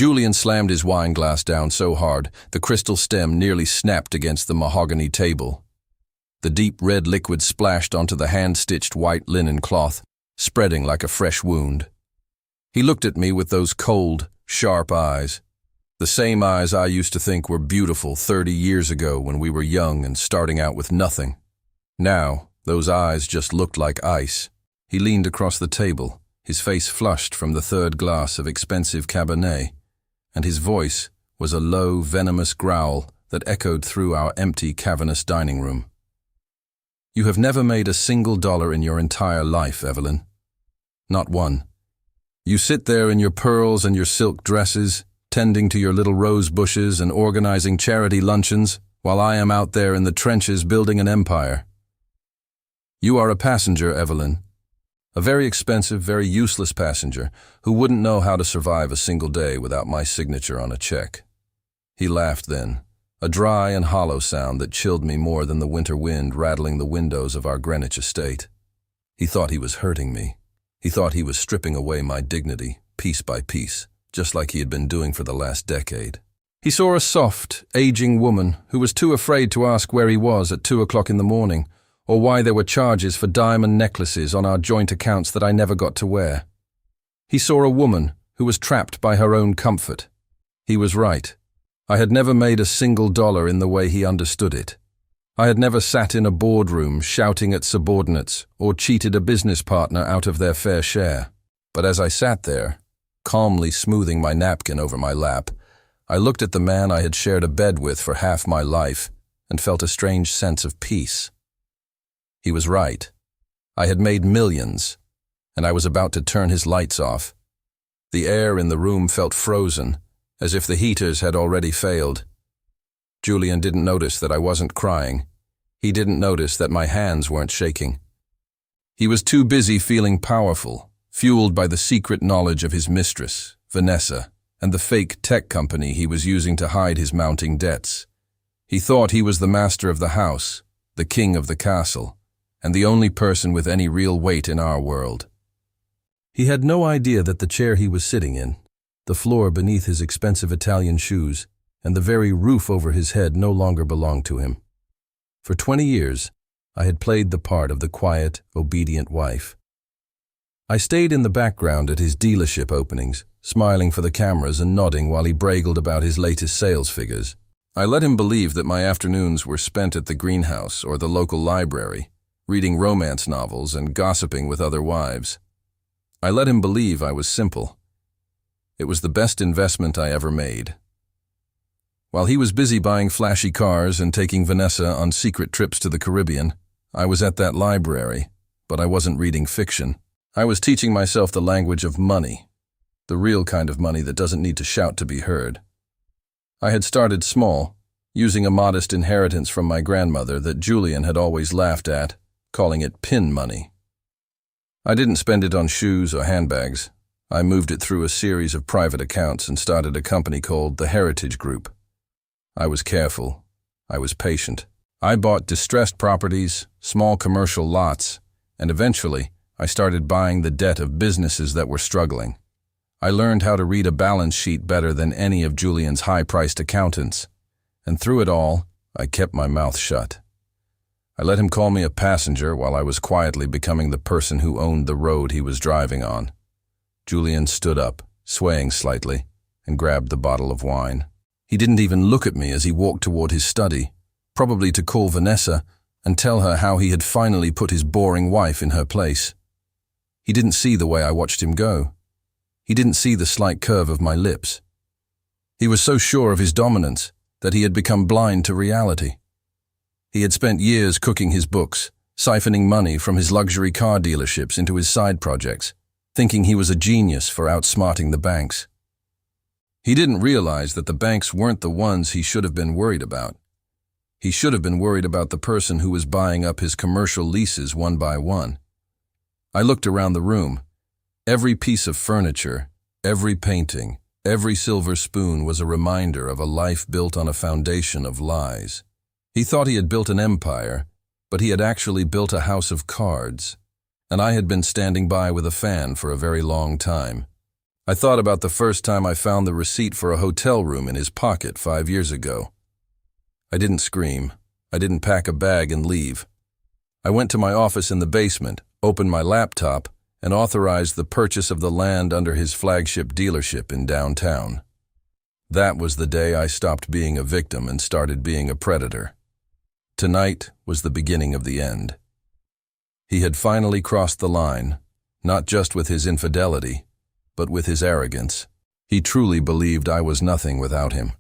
Julian slammed his wine glass down so hard, the crystal stem nearly snapped against the mahogany table. The deep red liquid splashed onto the hand-stitched white linen cloth, spreading like a fresh wound. He looked at me with those cold, sharp eyes. The same eyes I used to think were beautiful 30 years ago when we were young and starting out with nothing. Now, those eyes just looked like ice. He leaned across the table, his face flushed from the third glass of expensive Cabernet, and his voice was a low, venomous growl that echoed through our empty, cavernous dining room. You have never made a single dollar in your entire life, Evelyn. Not one. You sit there in your pearls and your silk dresses, tending to your little rose bushes and organizing charity luncheons, while I am out there in the trenches building an empire. You are a passenger, Evelyn. A very expensive, very useless passenger who wouldn't know how to survive a single day without my signature on a check. He laughed then, a dry and hollow sound that chilled me more than the winter wind rattling the windows of our Greenwich estate. He thought he was hurting me. He thought he was stripping away my dignity, piece by piece, just like he had been doing for the last decade. He saw a soft, aging woman who was too afraid to ask where he was at 2 o'clock in the morning, or why there were charges for diamond necklaces on our joint accounts that I never got to wear. He saw a woman who was trapped by her own comfort. He was right. I had never made a single dollar in the way he understood it. I had never sat in a boardroom shouting at subordinates or cheated a business partner out of their fair share. But as I sat there, calmly smoothing my napkin over my lap, I looked at the man I had shared a bed with for half my life and felt a strange sense of peace. He was right. I had made millions, and I was about to turn his lights off. The air in the room felt frozen, as if the heaters had already failed. Julian didn't notice that I wasn't crying. He didn't notice that my hands weren't shaking. He was too busy feeling powerful, fueled by the secret knowledge of his mistress, Vanessa, and the fake tech company he was using to hide his mounting debts. He thought he was the master of the house, the king of the castle, and the only person with any real weight in our world. He had no idea that the chair he was sitting in, the floor beneath his expensive Italian shoes, and the very roof over his head no longer belonged to him. For 20 years, I had played the part of the quiet, obedient wife. I stayed in the background at his dealership openings, smiling for the cameras and nodding while he bragled about his latest sales figures. I let him believe that my afternoons were spent at the greenhouse or the local library, reading romance novels and gossiping with other wives. I let him believe I was simple. It was the best investment I ever made. While he was busy buying flashy cars and taking Vanessa on secret trips to the Caribbean, I was at that library, but I wasn't reading fiction. I was teaching myself the language of money, the real kind of money that doesn't need to shout to be heard. I had started small, using a modest inheritance from my grandmother that Julian had always laughed at, calling it pin money. I didn't spend it on shoes or handbags. I moved it through a series of private accounts and started a company called the Heritage Group. I was careful. I was patient. I bought distressed properties, small commercial lots, and eventually, I started buying the debt of businesses that were struggling. I learned how to read a balance sheet better than any of Julian's high-priced accountants, and through it all, I kept my mouth shut. I let him call me a passenger while I was quietly becoming the person who owned the road he was driving on. Julian stood up, swaying slightly, and grabbed the bottle of wine. He didn't even look at me as he walked toward his study, probably to call Vanessa and tell her how he had finally put his boring wife in her place. He didn't see the way I watched him go. He didn't see the slight curve of my lips. He was so sure of his dominance that he had become blind to reality. He had spent years cooking his books, siphoning money from his luxury car dealerships into his side projects, thinking he was a genius for outsmarting the banks. He didn't realize that the banks weren't the ones he should have been worried about. He should have been worried about the person who was buying up his commercial leases one by one. I looked around the room. Every piece of furniture, every painting, every silver spoon was a reminder of a life built on a foundation of lies. He thought he had built an empire, but he had actually built a house of cards, and I had been standing by with a fan for a very long time. I thought about the first time I found the receipt for a hotel room in his pocket 5 years ago. I didn't scream. I didn't pack a bag and leave. I went to my office in the basement, opened my laptop, and authorized the purchase of the land under his flagship dealership in downtown. That was the day I stopped being a victim and started being a predator. Tonight was the beginning of the end. He had finally crossed the line, not just with his infidelity, but with his arrogance. He truly believed I was nothing without him.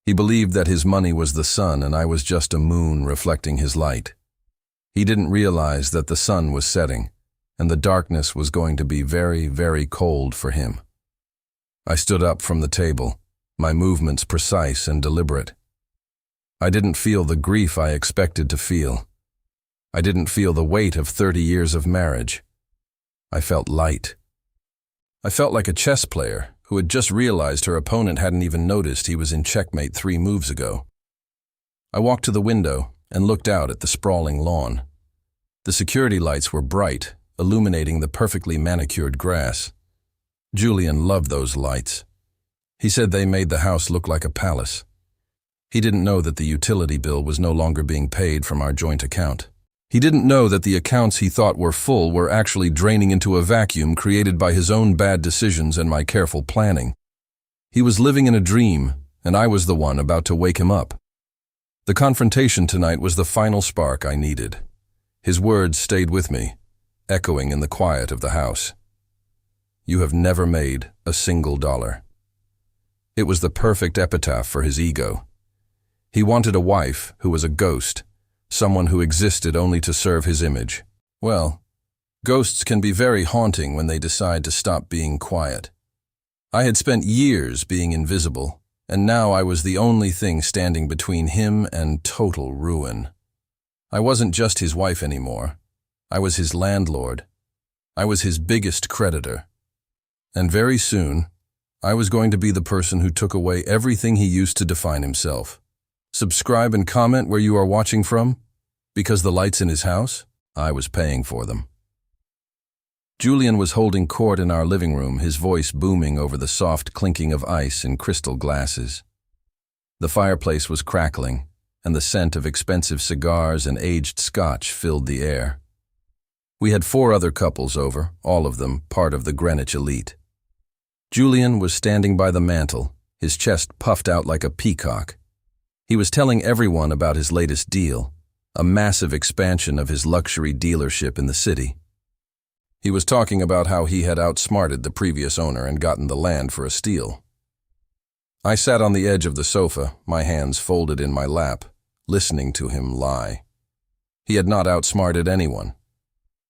He believed that his money was the sun and I was just a moon reflecting his light. He didn't realize that the sun was setting, and the darkness was going to be very, very cold for him. I stood up from the table, my movements precise and deliberate. I didn't feel the grief I expected to feel. I didn't feel the weight of 30 years of marriage. I felt light. I felt like a chess player who had just realized her opponent hadn't even noticed he was in checkmate 3 moves ago. I walked to the window and looked out at the sprawling lawn. The security lights were bright, illuminating the perfectly manicured grass. Julian loved those lights. He said they made the house look like a palace. He didn't know that the utility bill was no longer being paid from our joint account. He didn't know that the accounts he thought were full were actually draining into a vacuum created by his own bad decisions and my careful planning. He was living in a dream, and I was the one about to wake him up. The confrontation tonight was the final spark I needed. His words stayed with me, echoing in the quiet of the house. You have never made a single dollar. It was the perfect epitaph for his ego. He wanted a wife who was a ghost, someone who existed only to serve his image. Well, ghosts can be very haunting when they decide to stop being quiet. I had spent years being invisible, and now I was the only thing standing between him and total ruin. I wasn't just his wife anymore. I was his landlord. I was his biggest creditor. And very soon, I was going to be the person who took away everything he used to define himself. Subscribe and comment where you are watching from. Because the lights in his house, I was paying for them. Julian was holding court in our living room, his voice booming over the soft clinking of ice in crystal glasses. The fireplace was crackling, and the scent of expensive cigars and aged scotch filled the air. We had 4 other couples over, all of them part of the Greenwich elite. Julian was standing by the mantel, his chest puffed out like a peacock. He was telling everyone about his latest deal, a massive expansion of his luxury dealership in the city. He was talking about how he had outsmarted the previous owner and gotten the land for a steal. I sat on the edge of the sofa, my hands folded in my lap, listening to him lie. He had not outsmarted anyone.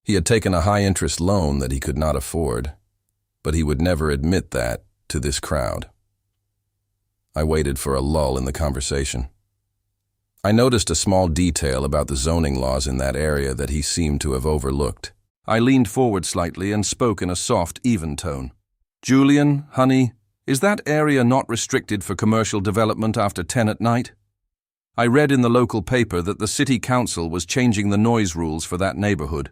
He had taken a high-interest loan that he could not afford, but he would never admit that to this crowd. I waited for a lull in the conversation. I noticed a small detail about the zoning laws in that area that he seemed to have overlooked. I leaned forward slightly and spoke in a soft, even tone. Julian, honey, is that area not restricted for commercial development after 10 at night? I read in the local paper that the city council was changing the noise rules for that neighborhood.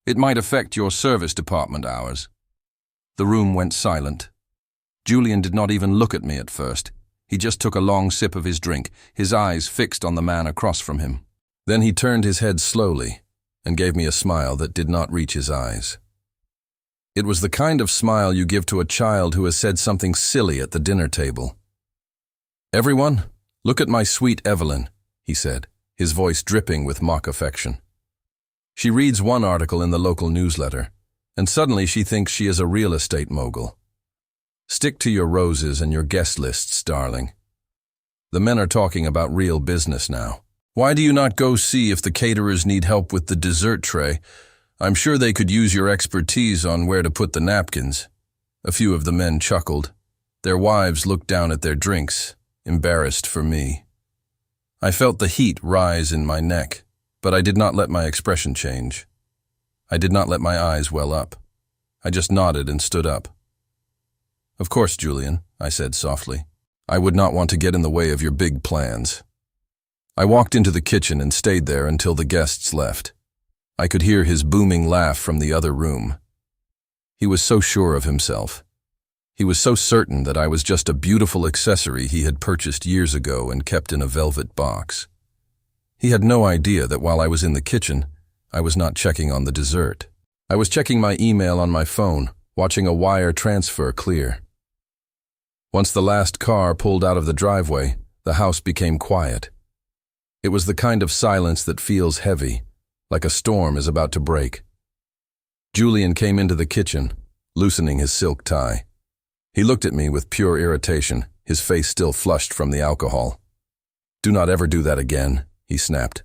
It might affect your service department hours. The room went silent. Julian did not even look at me at first. He just took a long sip of his drink, his eyes fixed on the man across from him. Then he turned his head slowly and gave me a smile that did not reach his eyes. It was the kind of smile you give to a child who has said something silly at the dinner table. Everyone, look at my sweet Evelyn, he said, his voice dripping with mock affection. She reads one article in the local newsletter, and suddenly she thinks she is a real estate mogul. Stick to your roses and your guest lists, darling. The men are talking about real business now. Why do you not go see if the caterers need help with the dessert tray? I'm sure they could use your expertise on where to put the napkins. A few of the men chuckled. Their wives looked down at their drinks, embarrassed for me. I felt the heat rise in my neck, but I did not let my expression change. I did not let my eyes well up. I just nodded and stood up. Of course, Julian, I said softly. I would not want to get in the way of your big plans. I walked into the kitchen and stayed there until the guests left. I could hear his booming laugh from the other room. He was so sure of himself. He was so certain that I was just a beautiful accessory he had purchased years ago and kept in a velvet box. He had no idea that while I was in the kitchen, I was not checking on the dessert. I was checking my email on my phone, watching a wire transfer clear. Once the last car pulled out of the driveway, the house became quiet. It was the kind of silence that feels heavy, like a storm is about to break. Julian came into the kitchen, loosening his silk tie. He looked at me with pure irritation, his face still flushed from the alcohol. "Do not ever do that again," he snapped.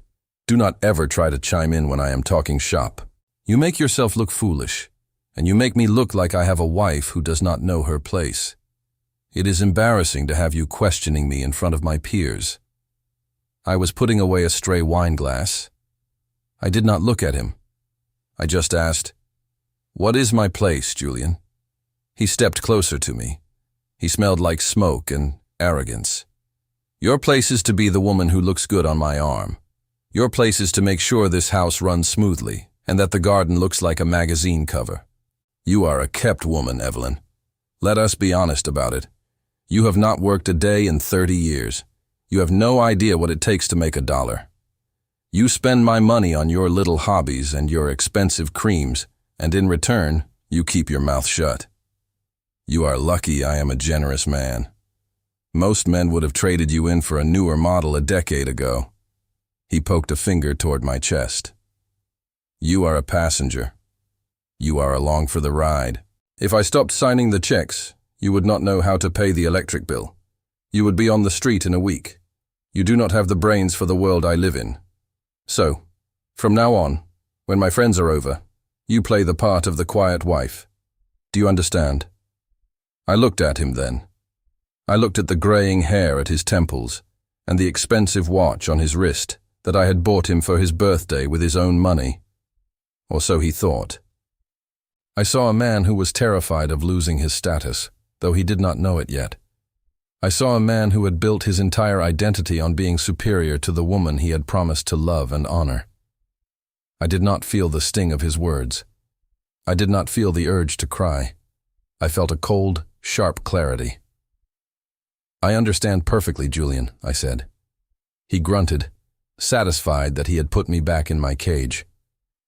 "Do not ever try to chime in when I am talking shop. You make yourself look foolish, and you make me look like I have a wife who does not know her place. It is embarrassing to have you questioning me in front of my peers." I was putting away a stray wine glass. I did not look at him. I just asked, "What is my place, Julian?" He stepped closer to me. He smelled like smoke and arrogance. "Your place is to be the woman who looks good on my arm. Your place is to make sure this house runs smoothly and that the garden looks like a magazine cover. You are a kept woman, Evelyn. Let us be honest about it. You have not worked a day in 30 years. You have no idea what it takes to make $1. You spend my money on your little hobbies and your expensive creams, and in return, you keep your mouth shut. You are lucky I am a generous man. Most men would have traded you in for a newer model a decade ago." He poked a finger toward my chest. "You are a passenger. You are along for the ride. If I stopped signing the checks, you would not know how to pay the electric bill. You would be on the street in a week. You do not have the brains for the world I live in. So, from now on, when my friends are over, you play the part of the quiet wife. Do you understand?" I looked at him then. I looked at the graying hair at his temples and the expensive watch on his wrist that I had bought him for his birthday with his own money. Or so he thought. I saw a man who was terrified of losing his status, though he did not know it yet. I saw a man who had built his entire identity on being superior to the woman he had promised to love and honor. I did not feel the sting of his words. I did not feel the urge to cry. I felt a cold, sharp clarity. "I understand perfectly, Julian," I said. He grunted, satisfied that he had put me back in my cage.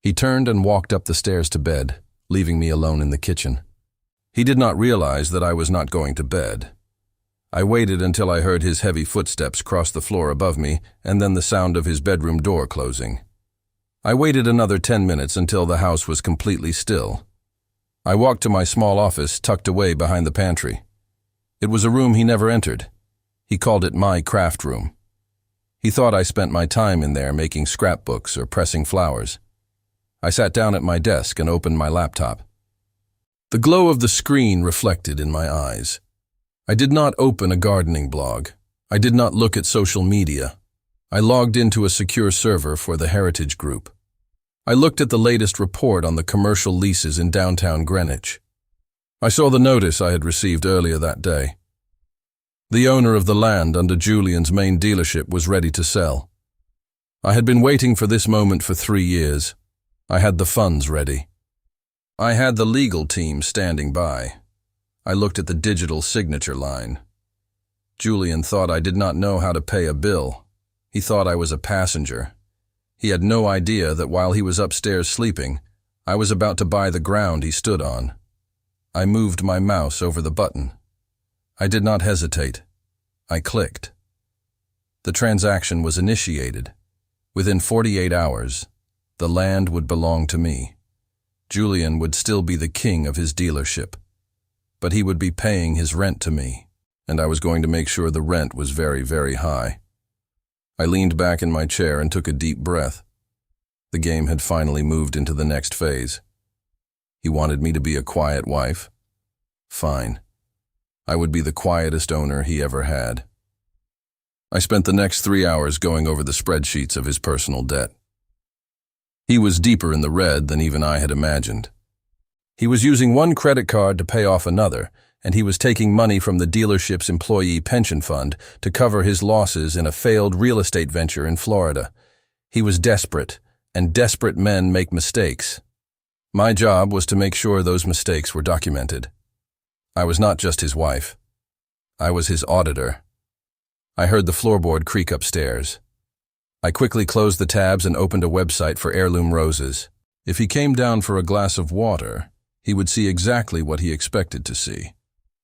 He turned and walked up the stairs to bed, leaving me alone in the kitchen. He did not realize that I was not going to bed. I waited until I heard his heavy footsteps cross the floor above me and then the sound of his bedroom door closing. I waited another 10 minutes until the house was completely still. I walked to my small office tucked away behind the pantry. It was a room he never entered. He called it my craft room. He thought I spent my time in there making scrapbooks or pressing flowers. I sat down at my desk and opened my laptop. The glow of the screen reflected in my eyes. I did not open a gardening blog. I did not look at social media. I logged into a secure server for the Heritage Group. I looked at the latest report on the commercial leases in downtown Greenwich. I saw the notice I had received earlier that day. The owner of the land under Julian's main dealership was ready to sell. I had been waiting for this moment for 3 years. I had the funds ready. I had the legal team standing by. I looked at the digital signature line. Julian thought I did not know how to pay a bill. He thought I was a passenger. He had no idea that while he was upstairs sleeping, I was about to buy the ground he stood on. I moved my mouse over the button. I did not hesitate. I clicked. The transaction was initiated. Within 48 hours, the land would belong to me. Julian would still be the king of his dealership, but he would be paying his rent to me, and I was going to make sure the rent was very, very high. I leaned back in my chair and took a deep breath. The game had finally moved into the next phase. He wanted me to be a quiet wife. Fine. I would be the quietest owner he ever had. I spent the next 3 hours going over the spreadsheets of his personal debt. He was deeper in the red than even I had imagined. He was using one credit card to pay off another, and he was taking money from the dealership's employee pension fund to cover his losses in a failed real estate venture in Florida. He was desperate, and desperate men make mistakes. My job was to make sure those mistakes were documented. I was not just his wife. I was his auditor. I heard the floorboard creak upstairs. I quickly closed the tabs and opened a website for heirloom roses. If he came down for a glass of water, he would see exactly what he expected to see.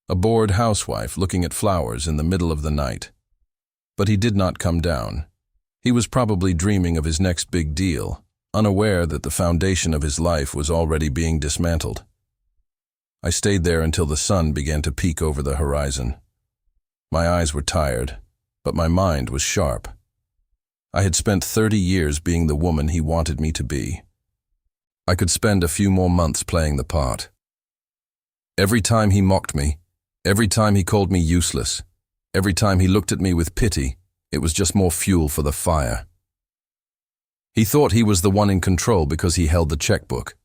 A bored housewife looking at flowers in the middle of the night. But he did not come down. He was probably dreaming of his next big deal, unaware that the foundation of his life was already being dismantled. I stayed there until the sun began to peek over the horizon. My eyes were tired, but my mind was sharp. I had spent 30 years being the woman he wanted me to be. I could spend a few more months playing the part. Every time he mocked me, every time he called me useless, every time he looked at me with pity, it was just more fuel for the fire. He thought he was the one in control because he held the checkbook.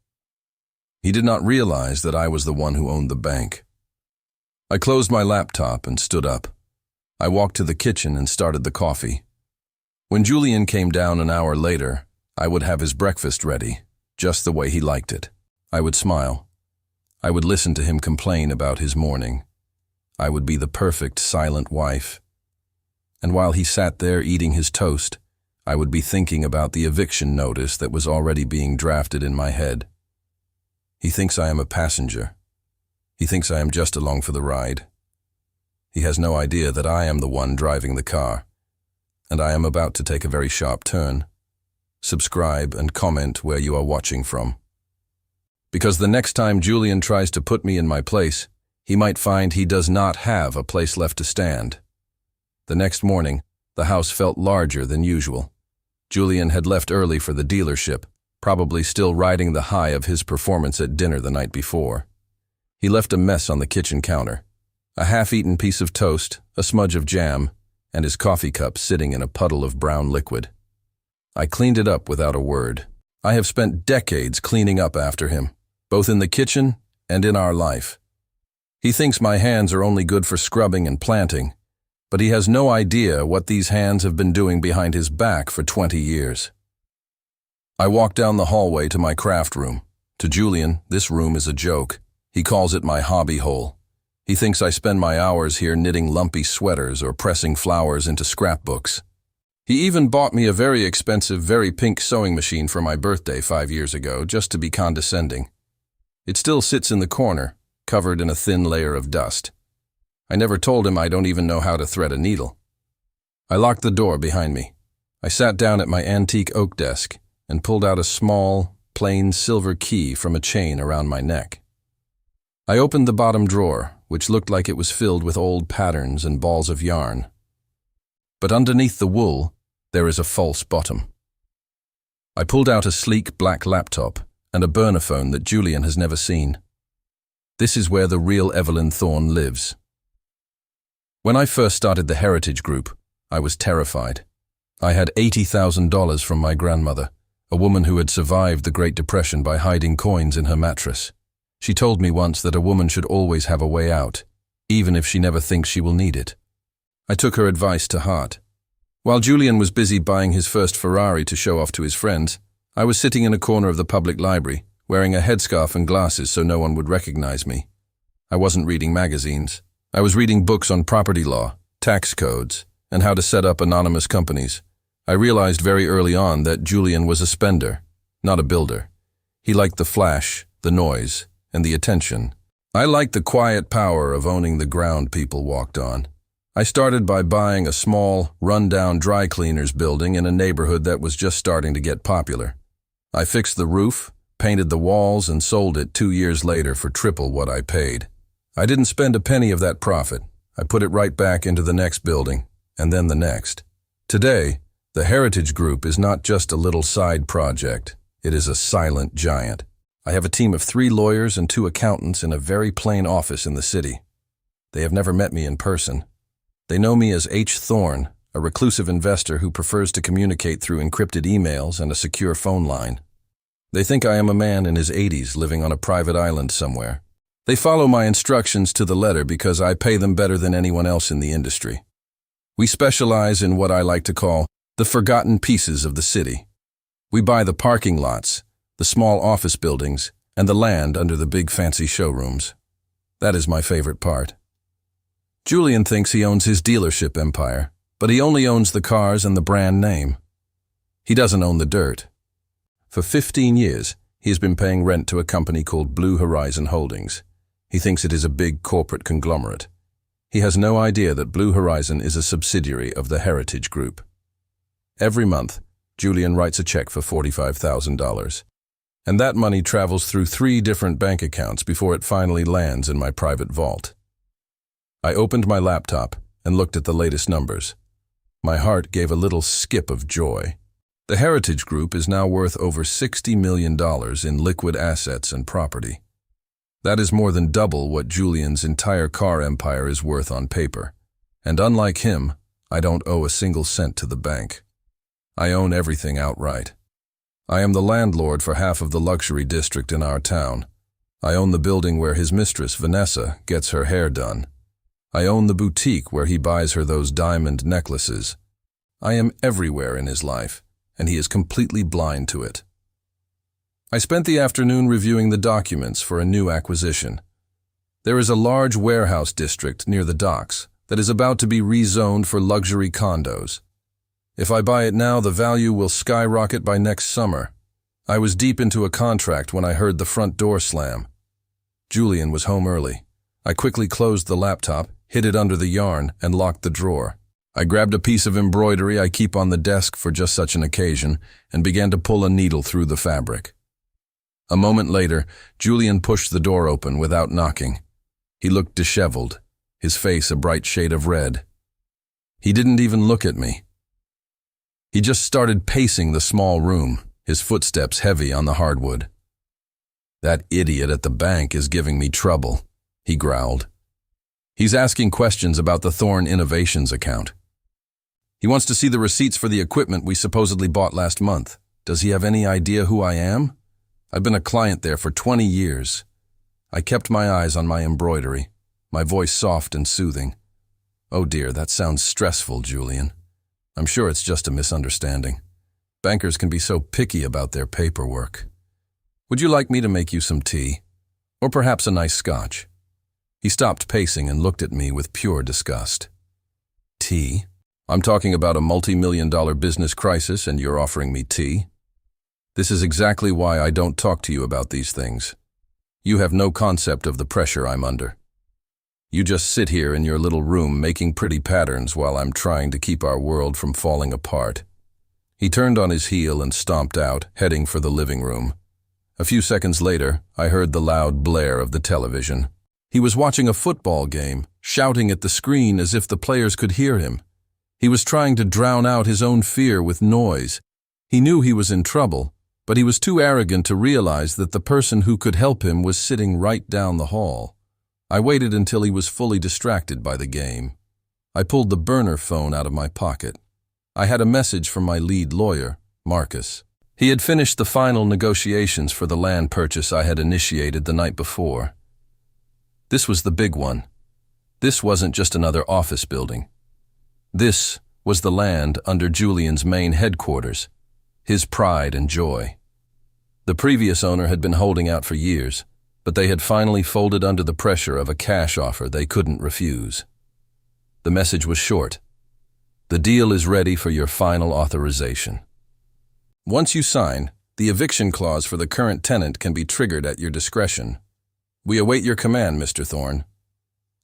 He did not realize that I was the one who owned the bank. I closed my laptop and stood up. I walked to the kitchen and started the coffee. When Julian came down an hour later, I would have his breakfast ready, just the way he liked it. I would smile. I would listen to him complain about his morning. I would be the perfect silent wife. And while he sat there eating his toast, I would be thinking about the eviction notice that was already being drafted in my head. He thinks I am a passenger. He thinks I am just along for the ride. He has no idea that I am the one driving the car, and I am about to take a very sharp turn. Subscribe and comment where you are watching from. Because the next time Julian tries to put me in my place, he might find he does not have a place left to stand. The next morning, the house felt larger than usual. Julian had left early for the dealership, probably still riding the high of his performance at dinner the night before. He left a mess on the kitchen counter. A half-eaten piece of toast, a smudge of jam, and his coffee cup sitting in a puddle of brown liquid. I cleaned it up without a word. I have spent decades cleaning up after him, both in the kitchen and in our life. He thinks my hands are only good for scrubbing and planting, but he has no idea what these hands have been doing behind his back for 20 years. I walk down the hallway to my craft room. To Julian, this room is a joke. He calls it my hobby hole. He thinks I spend my hours here knitting lumpy sweaters or pressing flowers into scrapbooks. He even bought me a very expensive, very pink sewing machine for my birthday 5 years ago, just to be condescending. It still sits in the corner, covered in a thin layer of dust. I never told him I don't even know how to thread a needle. I locked the door behind me. I sat down at my antique oak desk and pulled out a small, plain silver key from a chain around my neck. I opened the bottom drawer, which looked like it was filled with old patterns and balls of yarn. But underneath the wool, there is a false bottom. I pulled out a sleek black laptop and a burner phone that Julian has never seen. This is where the real Evelyn Thorne lives. When I first started the Heritage Group, I was terrified. I had $80,000 from my grandmother, a woman who had survived the Great Depression by hiding coins in her mattress. She told me once that a woman should always have a way out, even if she never thinks she will need it. I took her advice to heart. While Julian was busy buying his first Ferrari to show off to his friends, I was sitting in a corner of the public library, wearing a headscarf and glasses so no one would recognize me. I wasn't reading magazines. I was reading books on property law, tax codes, and how to set up anonymous companies. I realized very early on that Julian was a spender, not a builder. He liked the flash, the noise, and the attention. I liked the quiet power of owning the ground people walked on. I started by buying a small, run-down dry cleaners building in a neighborhood that was just starting to get popular. I fixed the roof, painted the walls, and sold it 2 years later for triple what I paid. I didn't spend a penny of that profit. I put it right back into the next building, and then the next. Today, the Heritage Group is not just a little side project. It is a silent giant. I have a team of 3 lawyers and 2 accountants in a very plain office in the city. They have never met me in person. They know me as H. Thorne, a reclusive investor who prefers to communicate through encrypted emails and a secure phone line. They think I am a man in his 80s living on a private island somewhere. They follow my instructions to the letter because I pay them better than anyone else in the industry. We specialize in what I like to call the forgotten pieces of the city. We buy the parking lots, the small office buildings, and the land under the big fancy showrooms. That is my favorite part. Julian thinks he owns his dealership empire, but he only owns the cars and the brand name. He doesn't own the dirt. For 15 years, he has been paying rent to a company called Blue Horizon Holdings. He thinks it is a big corporate conglomerate. He has no idea that Blue Horizon is a subsidiary of the Heritage Group. Every month, Julian writes a check for $45,000. And that money travels through 3 different bank accounts before it finally lands in my private vault. I opened my laptop and looked at the latest numbers. My heart gave a little skip of joy. The Heritage Group is now worth over $60 million in liquid assets and property. That is more than double what Julian's entire car empire is worth on paper. And unlike him, I don't owe a single cent to the bank. I own everything outright. I am the landlord for half of the luxury district in our town. I own the building where his mistress, Vanessa, gets her hair done. I own the boutique where he buys her those diamond necklaces. I am everywhere in his life, and he is completely blind to it. I spent the afternoon reviewing the documents for a new acquisition. There is a large warehouse district near the docks that is about to be rezoned for luxury condos. If I buy it now, the value will skyrocket by next summer. I was deep into a contract when I heard the front door slam. Julian was home early. I quickly closed the laptop, hid it under the yarn, and locked the drawer. I grabbed a piece of embroidery I keep on the desk for just such an occasion and began to pull a needle through the fabric. A moment later, Julian pushed the door open without knocking. He looked disheveled, his face a bright shade of red. He didn't even look at me. He just started pacing the small room, his footsteps heavy on the hardwood. "That idiot at the bank is giving me trouble," he growled. "He's asking questions about the Thorn Innovations account. He wants to see the receipts for the equipment we supposedly bought last month. Does he have any idea who I am? I've been a client there for 20 years. I kept my eyes on my embroidery, my voice soft and soothing. "Oh dear, that sounds stressful, Julian. I'm sure it's just a misunderstanding. Bankers can be so picky about their paperwork. Would you like me to make you some tea? Or perhaps a nice scotch?" He stopped pacing and looked at me with pure disgust. "Tea? I'm talking about a multi-million-dollar business crisis and you're offering me tea? This is exactly why I don't talk to you about these things. You have no concept of the pressure I'm under. You just sit here in your little room making pretty patterns while I'm trying to keep our world from falling apart." He turned on his heel and stomped out, heading for the living room. A few seconds later, I heard the loud blare of the television. He was watching a football game, shouting at the screen as if the players could hear him. He was trying to drown out his own fear with noise. He knew he was in trouble, but he was too arrogant to realize that the person who could help him was sitting right down the hall. I waited until he was fully distracted by the game. I pulled the burner phone out of my pocket. I had a message from my lead lawyer, Marcus. He had finished the final negotiations for the land purchase I had initiated the night before. This was the big one. This wasn't just another office building. This was the land under Julian's main headquarters, his pride and joy. The previous owner had been holding out for years, but they had finally folded under the pressure of a cash offer they couldn't refuse. The message was short. "The deal is ready for your final authorization. Once you sign, the eviction clause for the current tenant can be triggered at your discretion. We await your command, Mr. Thorne."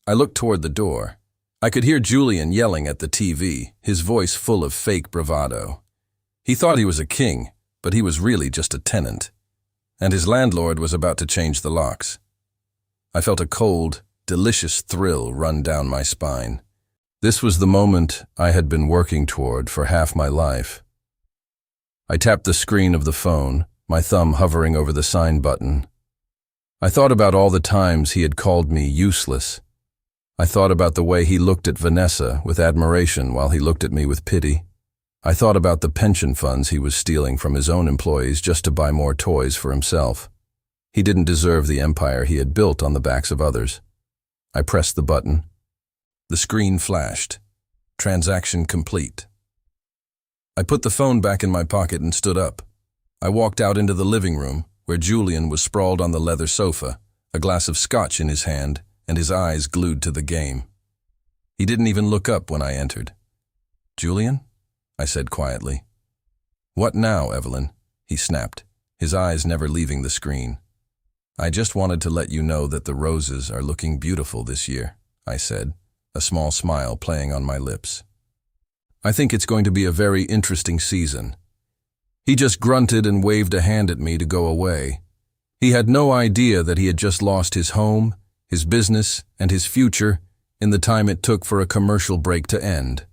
I looked toward the door. I could hear Julian yelling at the TV, his voice full of fake bravado. He thought he was a king, but he was really just a tenant. And his landlord was about to change the locks. I felt a cold, delicious thrill run down my spine. This was the moment I had been working toward for half my life. I tapped the screen of the phone, my thumb hovering over the sign button. I thought about all the times he had called me useless. I thought about the way he looked at Vanessa with admiration while he looked at me with pity. I thought about the pension funds he was stealing from his own employees just to buy more toys for himself. He didn't deserve the empire he had built on the backs of others. I pressed the button. The screen flashed. Transaction complete. I put the phone back in my pocket and stood up. I walked out into the living room, where Julian was sprawled on the leather sofa, a glass of scotch in his hand and his eyes glued to the game. He didn't even look up when I entered. "Julian?" I said quietly. "What now, Evelyn?" he snapped, his eyes never leaving the screen. "I just wanted to let you know that the roses are looking beautiful this year," I said, a small smile playing on my lips. "I think it's going to be a very interesting season." He just grunted and waved a hand at me to go away. He had no idea that he had just lost his home, his business, and his future in the time it took for a commercial break to end.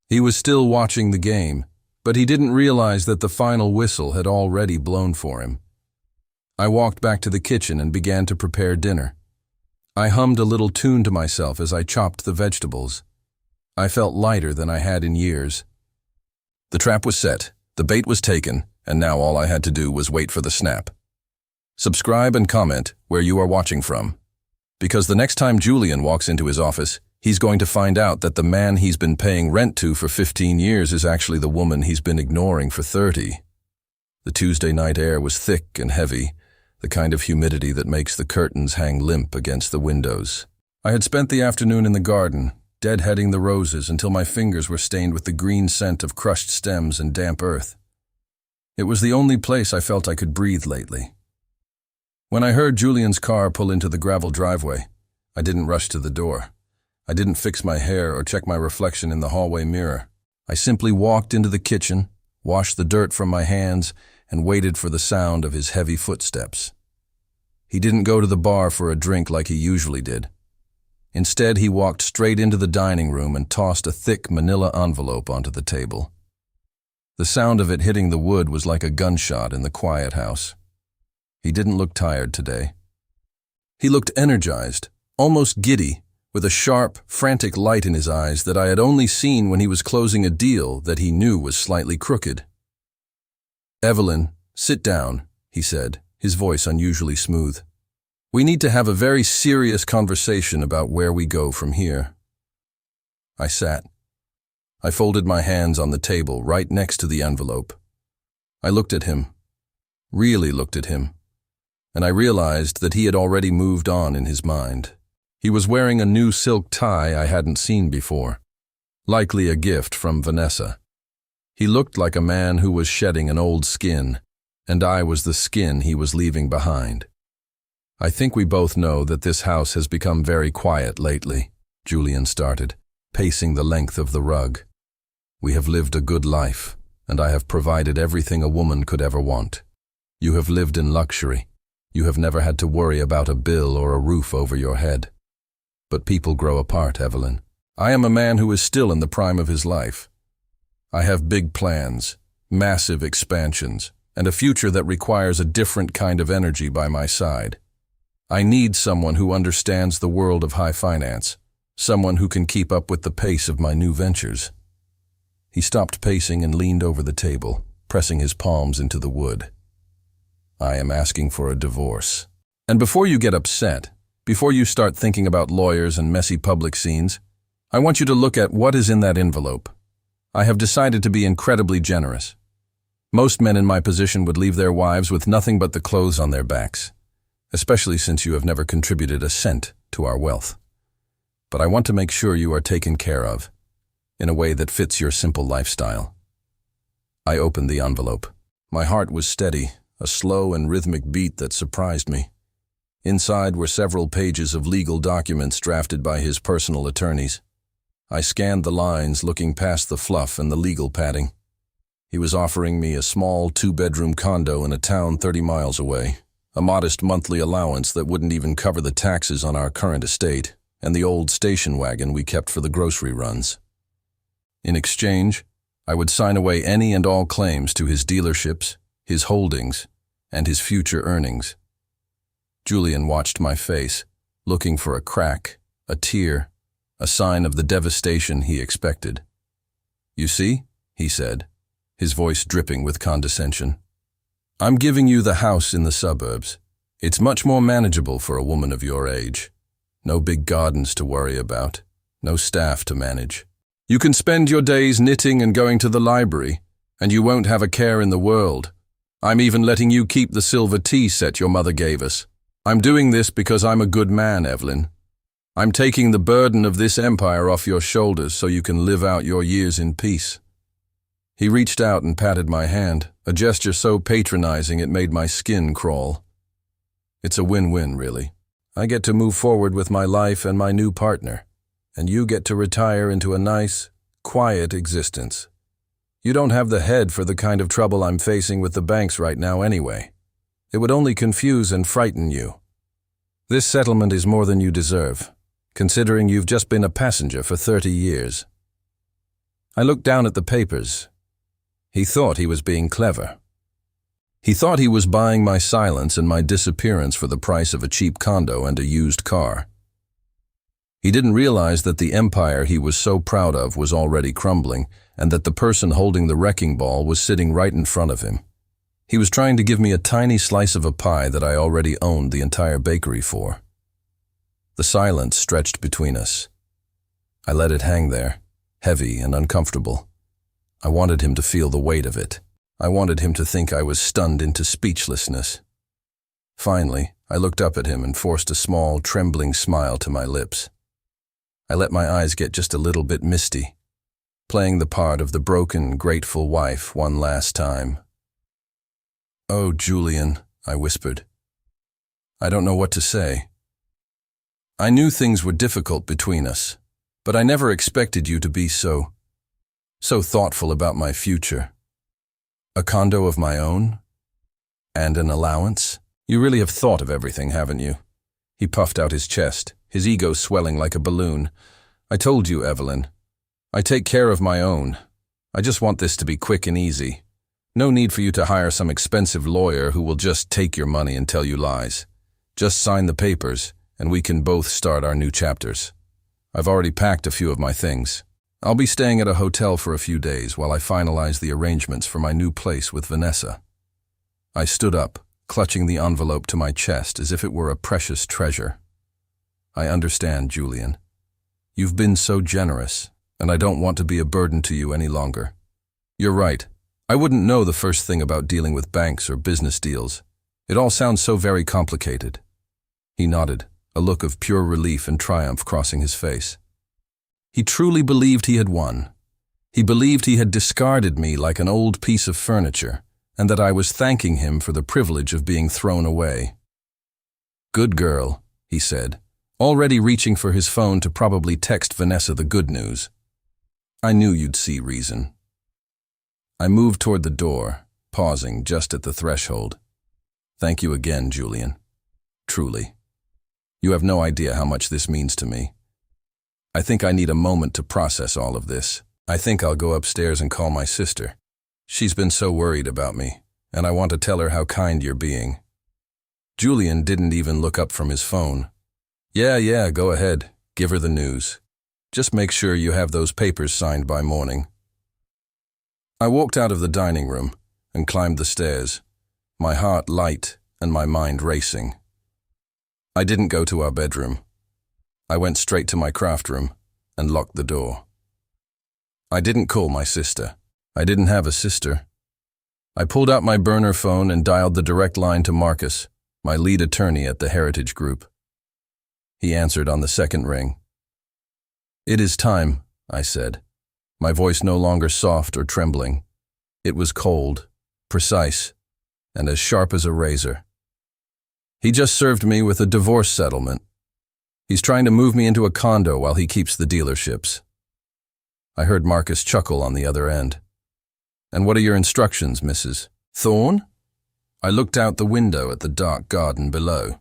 He was still watching the game, but he didn't realize that the final whistle had already blown for him. I walked back to the kitchen and began to prepare dinner. I hummed a little tune to myself as I chopped the vegetables. I felt lighter than I had in years. The trap was set, the bait was taken, and now all I had to do was wait for the snap. Subscribe and comment where you are watching from, because the next time Julian walks into his office, he's going to find out that the man he's been paying rent to for 15 years is actually the woman he's been ignoring for 30. The Tuesday night air was thick and heavy, the kind of humidity that makes the curtains hang limp against the windows. I had spent the afternoon in the garden, deadheading the roses until my fingers were stained with the green scent of crushed stems and damp earth. It was the only place I felt I could breathe lately. When I heard Julian's car pull into the gravel driveway, I didn't rush to the door. I didn't fix my hair or check my reflection in the hallway mirror. I simply walked into the kitchen, washed the dirt from my hands, and waited for the sound of his heavy footsteps. He didn't go to the bar for a drink like he usually did. Instead, he walked straight into the dining room and tossed a thick manila envelope onto the table. The sound of it hitting the wood was like a gunshot in the quiet house. He didn't look tired today. He looked energized, almost giddy, with a sharp, frantic light in his eyes that I had only seen when he was closing a deal that he knew was slightly crooked. "Evelyn, sit down," he said, his voice unusually smooth. "We need to have a very serious conversation about where we go from here." I sat. I folded my hands on the table right next to the envelope. I looked at him, really looked at him, and I realized that he had already moved on in his mind. He was wearing a new silk tie I hadn't seen before, likely a gift from Vanessa. He looked like a man who was shedding an old skin, and I was the skin he was leaving behind. "I think we both know that this house has become very quiet lately," Julian started, pacing the length of the rug. "We have lived a good life, and I have provided everything a woman could ever want. You have lived in luxury. You have never had to worry about a bill or a roof over your head. But people grow apart, Evelyn. I am a man who is still in the prime of his life. I have big plans, massive expansions, and a future that requires a different kind of energy by my side. I need someone who understands the world of high finance, someone who can keep up with the pace of my new ventures." He stopped pacing and leaned over the table, pressing his palms into the wood. "I am asking for a divorce. And before you get upset, before you start thinking about lawyers and messy public scenes, I want you to look at what is in that envelope. I have decided to be incredibly generous. Most men in my position would leave their wives with nothing but the clothes on their backs, especially since you have never contributed a cent to our wealth. But I want to make sure you are taken care of, in a way that fits your simple lifestyle." I opened the envelope. My heart was steady, a slow and rhythmic beat that surprised me. Inside were several pages of legal documents drafted by his personal attorneys. I scanned the lines, looking past the fluff and the legal padding. He was offering me a small 2-bedroom condo in a town 30 miles away, a modest monthly allowance that wouldn't even cover the taxes on our current estate, and the old station wagon we kept for the grocery runs. In exchange, I would sign away any and all claims to his dealerships, his holdings, and his future earnings. Julian watched my face, looking for a crack, a tear, a sign of the devastation he expected. "You see," he said, his voice dripping with condescension. "I'm giving you the house in the suburbs. It's much more manageable for a woman of your age. No big gardens to worry about, no staff to manage. You can spend your days knitting and going to the library, and you won't have a care in the world. I'm even letting you keep the silver tea set your mother gave us. I'm doing this because I'm a good man, Evelyn. I'm taking the burden of this empire off your shoulders so you can live out your years in peace. He reached out and patted my hand, a gesture so patronizing it made my skin crawl. It's a win-win, really. I get to move forward with my life and my new partner, and you get to retire into a nice, quiet existence. You don't have the head for the kind of trouble I'm facing with the banks right now anyway. It would only confuse and frighten you. This settlement is more than you deserve, considering you've just been a passenger for 30 years. I looked down at the papers. He thought he was being clever. He thought he was buying my silence and my disappearance for the price of a cheap condo and a used car. He didn't realize that the empire he was so proud of was already crumbling, and that the person holding the wrecking ball was sitting right in front of him. He was trying to give me a tiny slice of a pie that I already owned the entire bakery for. The silence stretched between us. I let it hang there, heavy and uncomfortable. I wanted him to feel the weight of it. I wanted him to think I was stunned into speechlessness. Finally, I looked up at him and forced a small, trembling smile to my lips. I let my eyes get just a little bit misty, playing the part of the broken, grateful wife one last time. "Oh, Julian," I whispered. "I don't know what to say. I knew things were difficult between us, but I never expected you to be so thoughtful about my future. A condo of my own? And an allowance? You really have thought of everything, haven't you?" He puffed out his chest, his ego swelling like a balloon. "I told you, Evelyn. I take care of my own. I just want this to be quick and easy. No need for you to hire some expensive lawyer who will just take your money and tell you lies. Just sign the papers, and we can both start our new chapters. I've already packed a few of my things. I'll be staying at a hotel for a few days while I finalize the arrangements for my new place with Vanessa." I stood up, clutching the envelope to my chest as if it were a precious treasure. "I understand, Julian. You've been so generous, and I don't want to be a burden to you any longer. You're right. I wouldn't know the first thing about dealing with banks or business deals. It all sounds so very complicated." He nodded, a look of pure relief and triumph crossing his face. He truly believed he had won. He believed he had discarded me like an old piece of furniture, and that I was thanking him for the privilege of being thrown away. "Good girl," he said, already reaching for his phone to probably text Vanessa the good news. "I knew you'd see reason." I moved toward the door, pausing just at the threshold. "Thank you again, Julian. Truly. You have no idea how much this means to me. I think I need a moment to process all of this. I think I'll go upstairs and call my sister. She's been so worried about me, and I want to tell her how kind you're being." Julian didn't even look up from his phone. Yeah, go ahead. Give her the news. Just make sure you have those papers signed by morning." I walked out of the dining room and climbed the stairs, my heart light and my mind racing. I didn't go to our bedroom. I went straight to my craft room and locked the door. I didn't call my sister. I didn't have a sister. I pulled out my burner phone and dialed the direct line to Marcus, my lead attorney at the Heritage Group. He answered on the second ring. "It is time," I said, my voice no longer soft or trembling. It was cold, precise, and as sharp as a razor. "He just served me with a divorce settlement. He's trying to move me into a condo while he keeps the dealerships." I heard Marcus chuckle on the other end. "And what are your instructions, Mrs. Thorne?" I looked out the window at the dark garden below.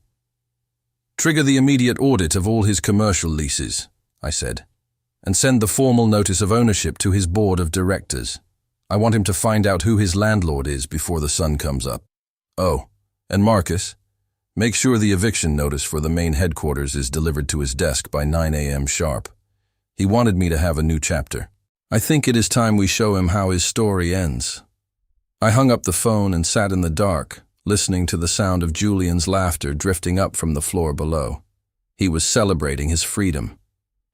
"Trigger the immediate audit of all his commercial leases," I said, "and send the formal notice of ownership to his board of directors. I want him to find out who his landlord is before the sun comes up. Oh, and Marcus, make sure the eviction notice for the main headquarters is delivered to his desk by 9 a.m. sharp. He wanted me to have a new chapter. I think it is time we show him how his story ends." I hung up the phone and sat in the dark, listening to the sound of Julian's laughter drifting up from the floor below. He was celebrating his freedom.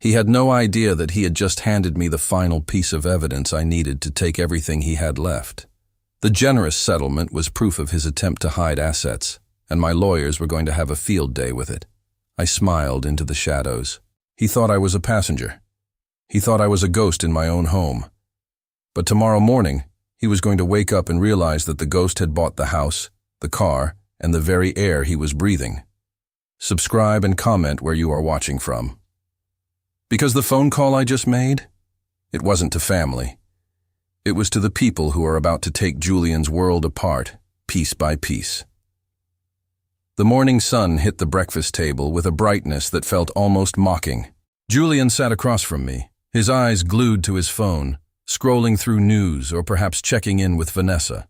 He had no idea that he had just handed me the final piece of evidence I needed to take everything he had left. The generous settlement was proof of his attempt to hide assets, and my lawyers were going to have a field day with it. I smiled into the shadows. He thought I was a passenger. He thought I was a ghost in my own home. But tomorrow morning, he was going to wake up and realize that the ghost had bought the house, the car, and the very air he was breathing. Subscribe and comment where you are watching from. Because the phone call I just made, it wasn't to family. It was to the people who are about to take Julian's world apart, piece by piece. The morning sun hit the breakfast table with a brightness that felt almost mocking. Julian sat across from me, his eyes glued to his phone, scrolling through news or perhaps checking in with Vanessa.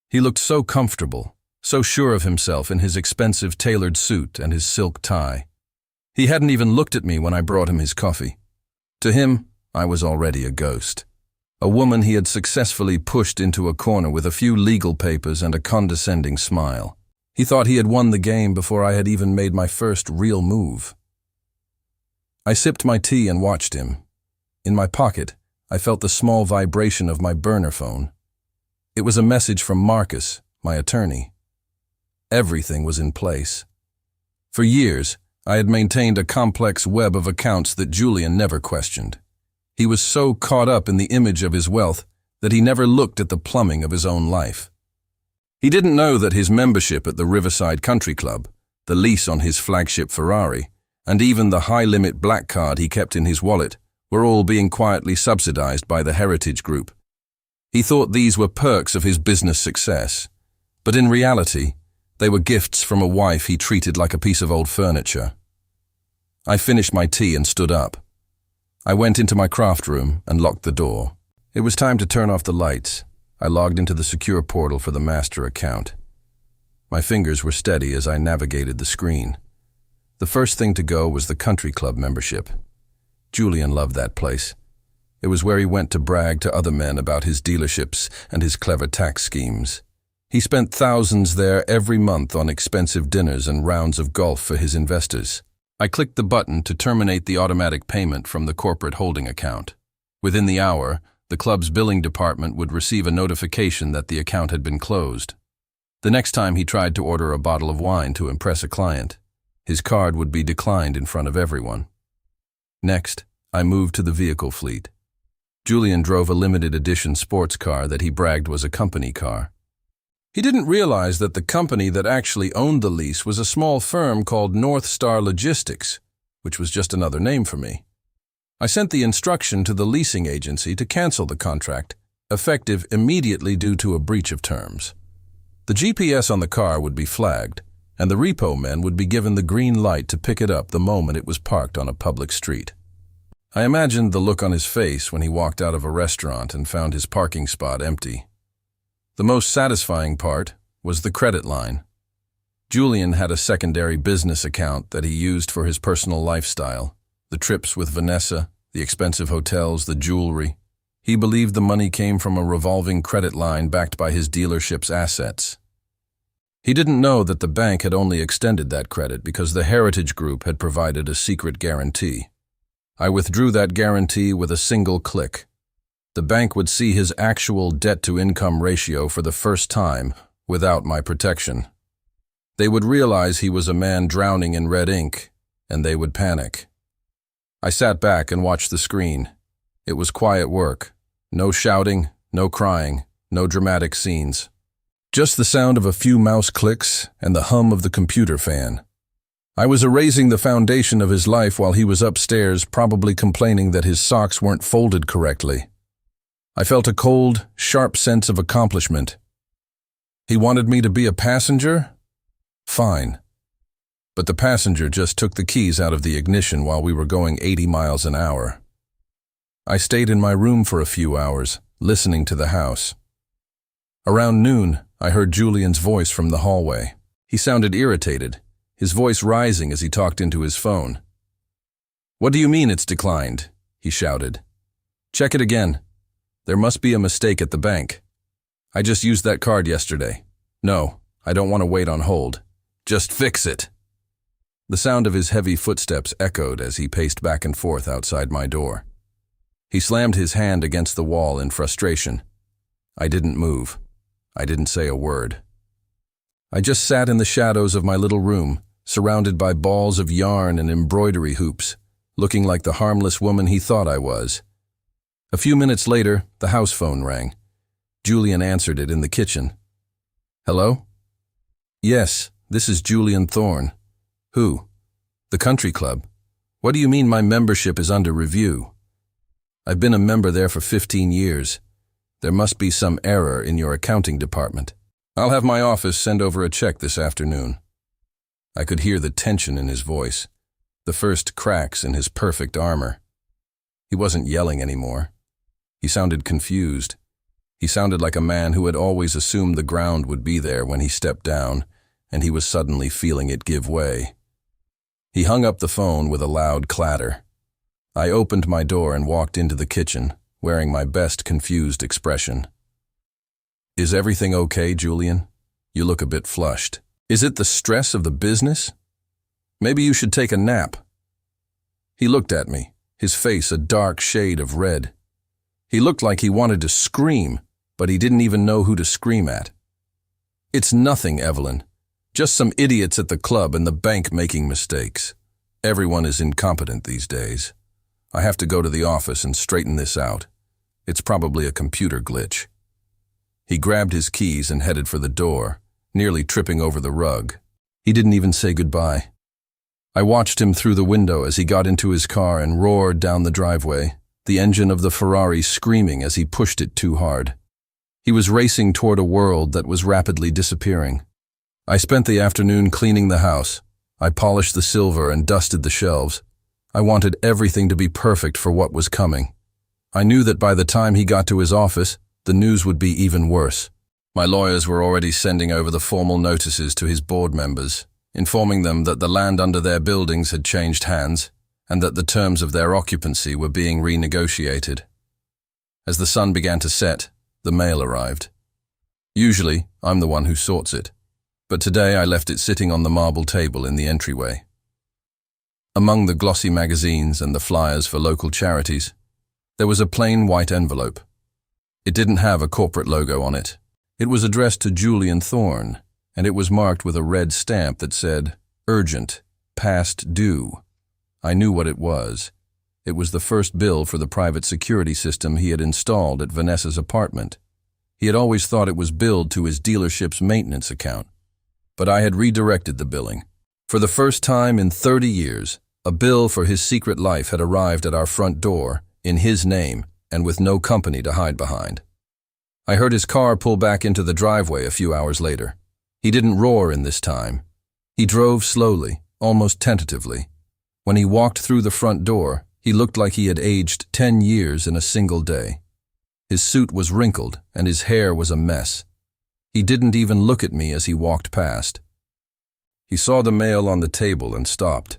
He looked so comfortable, so sure of himself in his expensive tailored suit and his silk tie. He hadn't even looked at me when I brought him his coffee. To him, I was already a ghost. A woman he had successfully pushed into a corner with a few legal papers and a condescending smile. He thought he had won the game before I had even made my first real move. I sipped my tea and watched him. In my pocket, I felt the small vibration of my burner phone. It was a message from Marcus, my attorney. Everything was in place. For years, I had maintained a complex web of accounts that Julian never questioned. He was so caught up in the image of his wealth that he never looked at the plumbing of his own life. He didn't know that his membership at the Riverside Country Club, the lease on his flagship Ferrari, and even the high-limit black card he kept in his wallet were all being quietly subsidized by the Heritage Group. He thought these were perks of his business success, but in reality, they were gifts from a wife he treated like a piece of old furniture. I finished my tea and stood up. I went into my craft room and locked the door. It was time to turn off the lights. I logged into the secure portal for the master account. My fingers were steady as I navigated the screen. The first thing to go was the country club membership. Julian loved that place. It was where he went to brag to other men about his dealerships and his clever tax schemes. He spent thousands there every month on expensive dinners and rounds of golf for his investors. I clicked the button to terminate the automatic payment from the corporate holding account. Within the hour, the club's billing department would receive a notification that the account had been closed. The next time he tried to order a bottle of wine to impress a client, his card would be declined in front of everyone. Next, I moved to the vehicle fleet. Julian drove a limited edition sports car that he bragged was a company car. He didn't realize that the company that actually owned the lease was a small firm called North Star Logistics, which was just another name for me. I sent the instruction to the leasing agency to cancel the contract, effective immediately due to a breach of terms. The GPS on the car would be flagged, and the repo men would be given the green light to pick it up the moment it was parked on a public street. I imagined the look on his face when he walked out of a restaurant and found his parking spot empty. The most satisfying part was the credit line. Julian had a secondary business account that he used for his personal lifestyle, the trips with Vanessa, the expensive hotels, the jewelry. He believed the money came from a revolving credit line backed by his dealership's assets. He didn't know that the bank had only extended that credit because the Heritage Group had provided a secret guarantee. I withdrew that guarantee with a single click. The bank would see his actual debt-to-income ratio for the first time without my protection. They would realize he was a man drowning in red ink, and they would panic. I sat back and watched the screen. It was quiet work. No shouting, no crying, no dramatic scenes. Just the sound of a few mouse clicks and the hum of the computer fan. I was erasing the foundation of his life while he was upstairs, probably complaining that his socks weren't folded correctly. I felt a cold, sharp sense of accomplishment. He wanted me to be a passenger? Fine. But the passenger just took the keys out of the ignition while we were going 80 miles an hour. I stayed in my room for a few hours, listening to the house. Around noon, I heard Julian's voice from the hallway. He sounded irritated, his voice rising as he talked into his phone. "What do you mean it's declined?" he shouted. "Check it again. There must be a mistake at the bank. I just used that card yesterday. No, I don't want to wait on hold. Just fix it." The sound of his heavy footsteps echoed as he paced back and forth outside my door. He slammed his hand against the wall in frustration. I didn't move. I didn't say a word. I just sat in the shadows of my little room, surrounded by balls of yarn and embroidery hoops, looking like the harmless woman he thought I was. A few minutes later, the house phone rang. Julian answered it in the kitchen. "Hello?" "Yes, this is Julian Thorne." "Who?" "The country club." "What do you mean my membership is under review?" "I've been a member there for 15 years. There must be some error in your accounting department. I'll have my office send over a check this afternoon." I could hear the tension in his voice, the first cracks in his perfect armor. He wasn't yelling anymore. He sounded confused. He sounded like a man who had always assumed the ground would be there when he stepped down, and he was suddenly feeling it give way. He hung up the phone with a loud clatter. I opened my door and walked into the kitchen, wearing my best confused expression. "Is everything okay, Julian? You look a bit flushed. Is it the stress of the business? Maybe you should take a nap." He looked at me, his face a dark shade of red. He looked like he wanted to scream, but he didn't even know who to scream at. "It's nothing, Evelyn. Just some idiots at the club and the bank making mistakes. Everyone is incompetent these days. I have to go to the office and straighten this out. It's probably a computer glitch." He grabbed his keys and headed for the door, nearly tripping over the rug. He didn't even say goodbye. I watched him through the window as he got into his car and roared down the driveway, the engine of the Ferrari screaming as he pushed it too hard. He was racing toward a world that was rapidly disappearing. I spent the afternoon cleaning the house. I polished the silver and dusted the shelves. I wanted everything to be perfect for what was coming. I knew that by the time he got to his office, the news would be even worse. My lawyers were already sending over the formal notices to his board members, informing them that the land under their buildings had changed hands and that the terms of their occupancy were being renegotiated. As the sun began to set, the mail arrived. Usually, I'm the one who sorts it, but today I left it sitting on the marble table in the entryway. Among the glossy magazines and the flyers for local charities, there was a plain white envelope. It didn't have a corporate logo on it. It was addressed to Julian Thorne, and it was marked with a red stamp that said, "Urgent, past due." I knew what it was. It was the first bill for the private security system he had installed at Vanessa's apartment. He had always thought it was billed to his dealership's maintenance account, but I had redirected the billing. For the first time in 30 years, a bill for his secret life had arrived at our front door, in his name, and with no company to hide behind. I heard his car pull back into the driveway a few hours later. He didn't roar in this time. He drove slowly, almost tentatively. When he walked through the front door, he looked like he had aged 10 years in a single day. His suit was wrinkled, and his hair was a mess. He didn't even look at me as he walked past. He saw the mail on the table and stopped.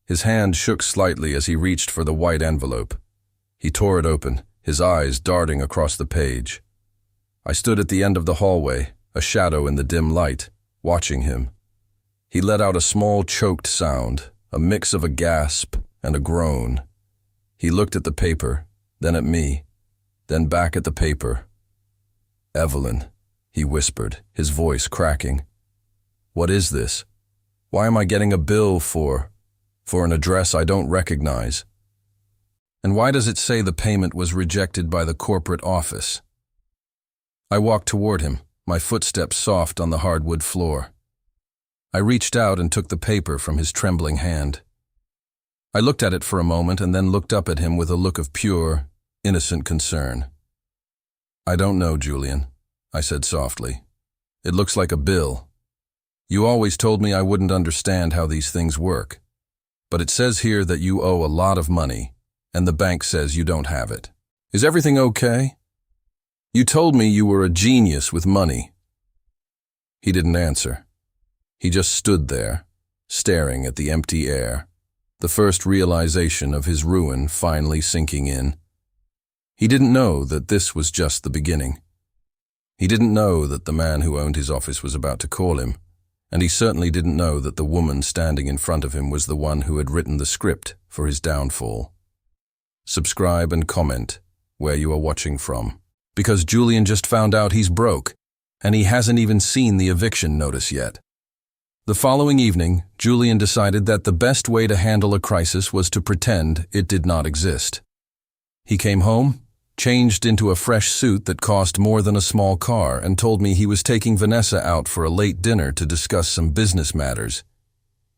His hand shook slightly as he reached for the white envelope. He tore it open, his eyes darting across the page. I stood at the end of the hallway, a shadow in the dim light, watching him. He let out a small choked sound, a mix of a gasp and a groan. He looked at the paper, then at me, then back at the paper. "Evelyn," he whispered, his voice cracking. "What is this? Why am I getting a bill for an address I don't recognize? And why does it say the payment was rejected by the corporate office?" I walked toward him, my footsteps soft on the hardwood floor. I reached out and took the paper from his trembling hand. I looked at it for a moment and then looked up at him with a look of pure, innocent concern. "I don't know, Julian," I said softly. "It looks like a bill. You always told me I wouldn't understand how these things work. But it says here that you owe a lot of money, and the bank says you don't have it. Is everything okay? You told me you were a genius with money." He didn't answer. He just stood there, staring at the empty air, the first realization of his ruin finally sinking in. He didn't know that this was just the beginning. He didn't know that the man who owned his office was about to call him, and he certainly didn't know that the woman standing in front of him was the one who had written the script for his downfall. Subscribe and comment where you are watching from, because Julian just found out he's broke, and he hasn't even seen the eviction notice yet. The following evening, Julian decided that the best way to handle a crisis was to pretend it did not exist. He came home, changed into a fresh suit that cost more than a small car, and told me he was taking Vanessa out for a late dinner to discuss some business matters.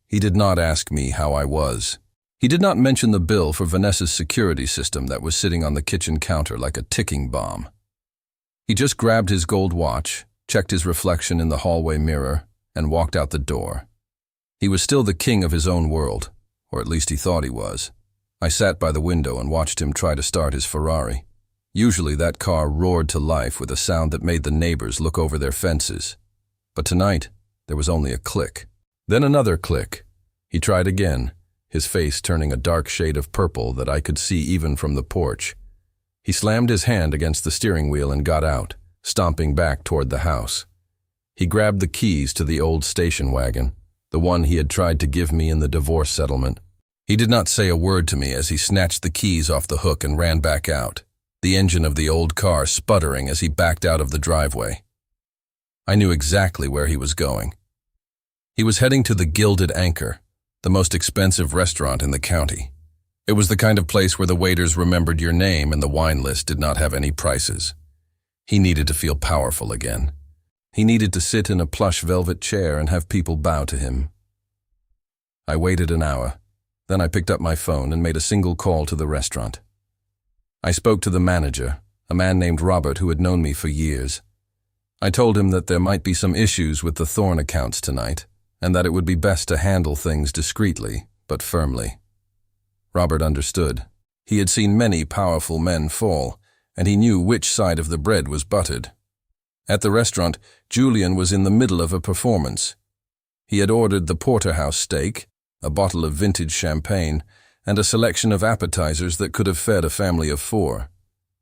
He did not ask me how I was. He did not mention the bill for Vanessa's security system that was sitting on the kitchen counter like a ticking bomb. He just grabbed his gold watch, checked his reflection in the hallway mirror, and walked out the door. He was still the king of his own world, or at least he thought he was. I sat by the window and watched him try to start his Ferrari. Usually that car roared to life with a sound that made the neighbors look over their fences. But tonight, there was only a click. Then another click. He tried again, his face turning a dark shade of purple that I could see even from the porch. He slammed his hand against the steering wheel and got out, stomping back toward the house. He grabbed the keys to the old station wagon, the one he had tried to give me in the divorce settlement. He did not say a word to me as he snatched the keys off the hook and ran back out, the engine of the old car sputtering as he backed out of the driveway. I knew exactly where he was going. He was heading to the Gilded Anchor, the most expensive restaurant in the county. It was the kind of place where the waiters remembered your name and the wine list did not have any prices. He needed to feel powerful again. He needed to sit in a plush velvet chair and have people bow to him. I waited an hour. Then I picked up my phone and made a single call to the restaurant. I spoke to the manager, a man named Robert who had known me for years. I told him that there might be some issues with the Thorn accounts tonight, and that it would be best to handle things discreetly, but firmly. Robert understood. He had seen many powerful men fall, and he knew which side of the bread was buttered. At the restaurant, Julian was in the middle of a performance. He had ordered the porterhouse steak, a bottle of vintage champagne, and a selection of appetizers that could have fed a family of 4.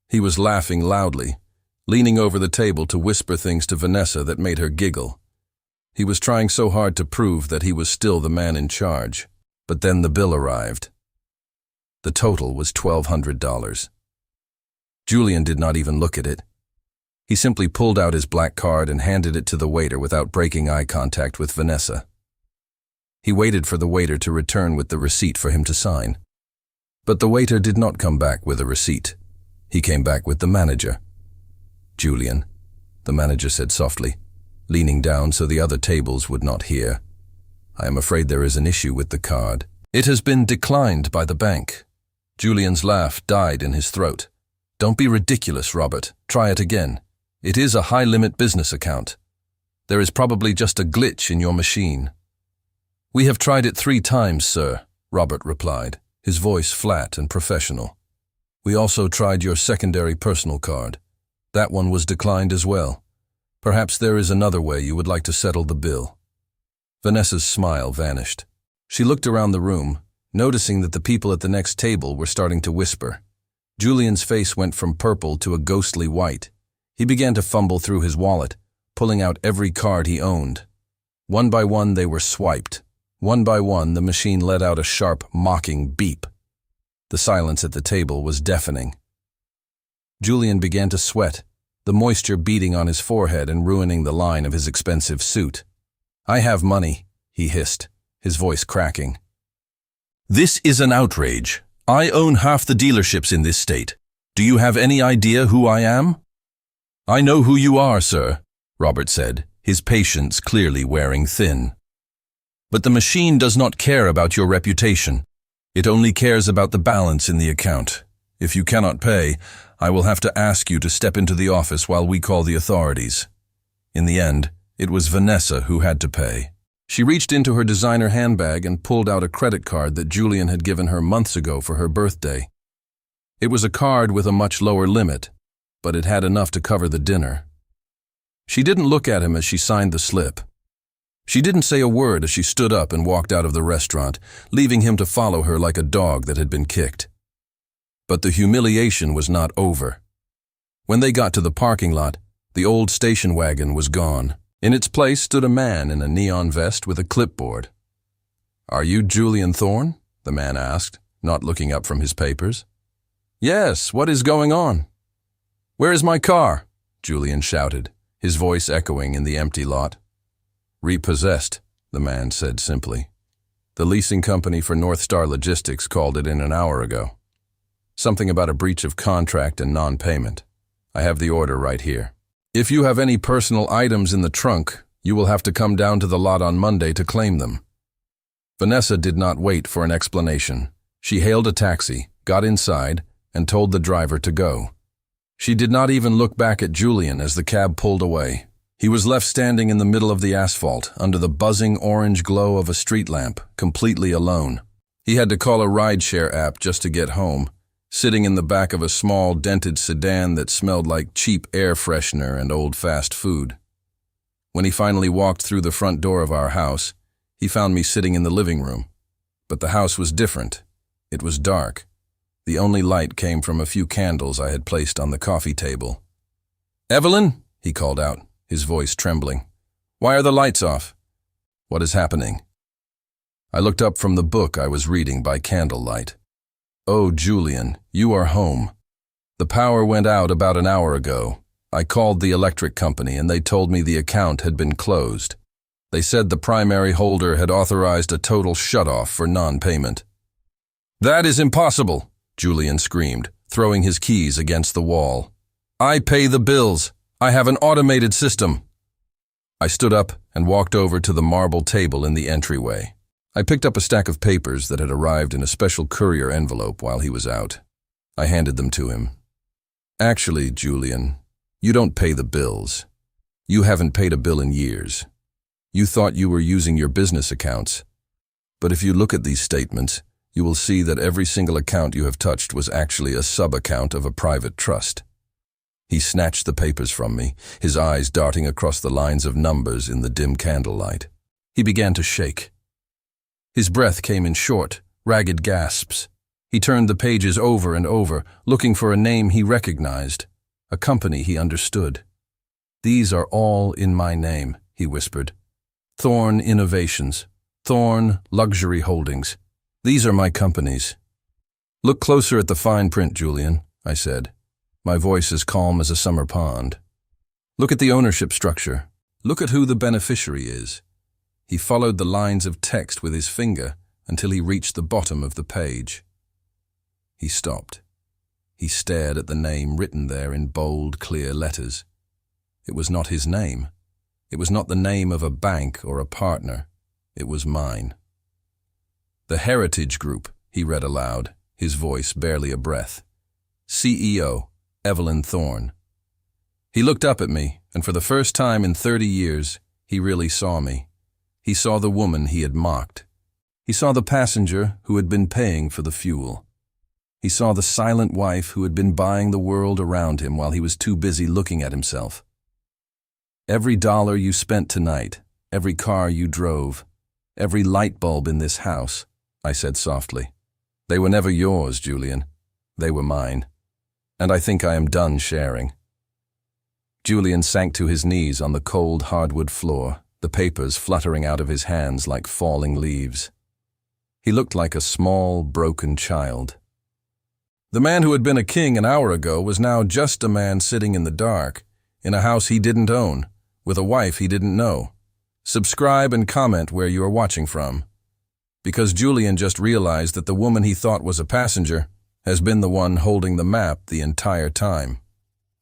He was laughing loudly, leaning over the table to whisper things to Vanessa that made her giggle. He was trying so hard to prove that he was still the man in charge. But then the bill arrived. The total was $1,200. Julian did not even look at it. He simply pulled out his black card and handed it to the waiter without breaking eye contact with Vanessa. He waited for the waiter to return with the receipt for him to sign. But the waiter did not come back with a receipt. He came back with the manager. "Julian," the manager said softly, leaning down so the other tables would not hear. "I am afraid there is an issue with the card. It has been declined by the bank." Julian's laugh died in his throat. "Don't be ridiculous, Robert. Try it again. It is a high-limit business account. There is probably just a glitch in your machine." "We have tried it 3 times, sir," Robert replied, his voice flat and professional. "We also tried your secondary personal card. That one was declined as well. Perhaps there is another way you would like to settle the bill." Vanessa's smile vanished. She looked around the room, noticing that the people at the next table were starting to whisper. Julian's face went from purple to a ghostly white. He began to fumble through his wallet, pulling out every card he owned. One by one they were swiped. One by one the machine let out a sharp, mocking beep. The silence at the table was deafening. Julian began to sweat, the moisture beading on his forehead and ruining the line of his expensive suit. "I have money," he hissed, his voice cracking. "This is an outrage. I own half the dealerships in this state. Do you have any idea who I am?" "I know who you are, sir," Robert said, his patience clearly wearing thin. "But the machine does not care about your reputation. It only cares about the balance in the account. If you cannot pay, I will have to ask you to step into the office while we call the authorities." In the end, it was Vanessa who had to pay. She reached into her designer handbag and pulled out a credit card that Julian had given her months ago for her birthday. It was a card with a much lower limit, but it had enough to cover the dinner. She didn't look at him as she signed the slip. She didn't say a word as she stood up and walked out of the restaurant, leaving him to follow her like a dog that had been kicked. But the humiliation was not over. When they got to the parking lot, the old station wagon was gone. In its place stood a man in a neon vest with a clipboard. "Are you Julian Thorn?" the man asked, not looking up from his papers. "Yes, what is going on?" "Where is my car?" Julian shouted, his voice echoing in the empty lot. "Repossessed," the man said simply. The leasing company for North Star Logistics called it in an hour ago. Something about a breach of contract and non-payment. I have the order right here. If you have any personal items in the trunk, you will have to come down to the lot on Monday to claim them. Vanessa did not wait for an explanation. She hailed a taxi, got inside, and told the driver to go. She did not even look back at Julian as the cab pulled away. He was left standing in the middle of the asphalt, under the buzzing orange glow of a street lamp, completely alone. He had to call a rideshare app just to get home, sitting in the back of a small, dented sedan that smelled like cheap air freshener and old fast food. When he finally walked through the front door of our house, he found me sitting in the living room. But the house was different. It was dark. The only light came from a few candles I had placed on the coffee table. "Evelyn," he called out, his voice trembling. "Why are the lights off? What is happening?" I looked up from the book I was reading by candlelight. "Oh, Julian, you are home. The power went out about an hour ago. I called the electric company and they told me the account had been closed. They said the primary holder had authorized a total shutoff for non-payment." "That is impossible," Julian screamed, throwing his keys against the wall. "I pay the bills. I have an automated system." I stood up and walked over to the marble table in the entryway. I picked up a stack of papers that had arrived in a special courier envelope while he was out. I handed them to him. "Actually, Julian, you don't pay the bills. You haven't paid a bill in years. You thought you were using your business accounts. But if you look at these statements, you will see that every single account you have touched was actually a sub-account of a private trust." He snatched the papers from me, his eyes darting across the lines of numbers in the dim candlelight. He began to shake. His breath came in short, ragged gasps. He turned the pages over and over, looking for a name he recognized, a company he understood. "These are all in my name," he whispered. "Thorn Innovations, Thorn Luxury Holdings. These are my companies." "Look closer at the fine print, Julian," I said, my voice as calm as a summer pond. "Look at the ownership structure. Look at who the beneficiary is." He followed the lines of text with his finger until he reached the bottom of the page. He stopped. He stared at the name written there in bold, clear letters. It was not his name. It was not the name of a bank or a partner. It was mine. "The Heritage Group," he read aloud, his voice barely a breath. "CEO, Evelyn Thorne." He looked up at me, and for the first time in 30 years, he really saw me. He saw the woman he had mocked. He saw the passenger who had been paying for the fuel. He saw the silent wife who had been buying the world around him while he was too busy looking at himself. "Every dollar you spent tonight, every car you drove, every light bulb in this house," I said softly. "They were never yours, Julian. They were mine. And I think I am done sharing." Julian sank to his knees on the cold hardwood floor, the papers fluttering out of his hands like falling leaves. He looked like a small, broken child. The man who had been a king an hour ago was now just a man sitting in the dark, in a house he didn't own, with a wife he didn't know. Subscribe and comment where you are watching from. Because Julian just realized that the woman he thought was a passenger has been the one holding the map the entire time.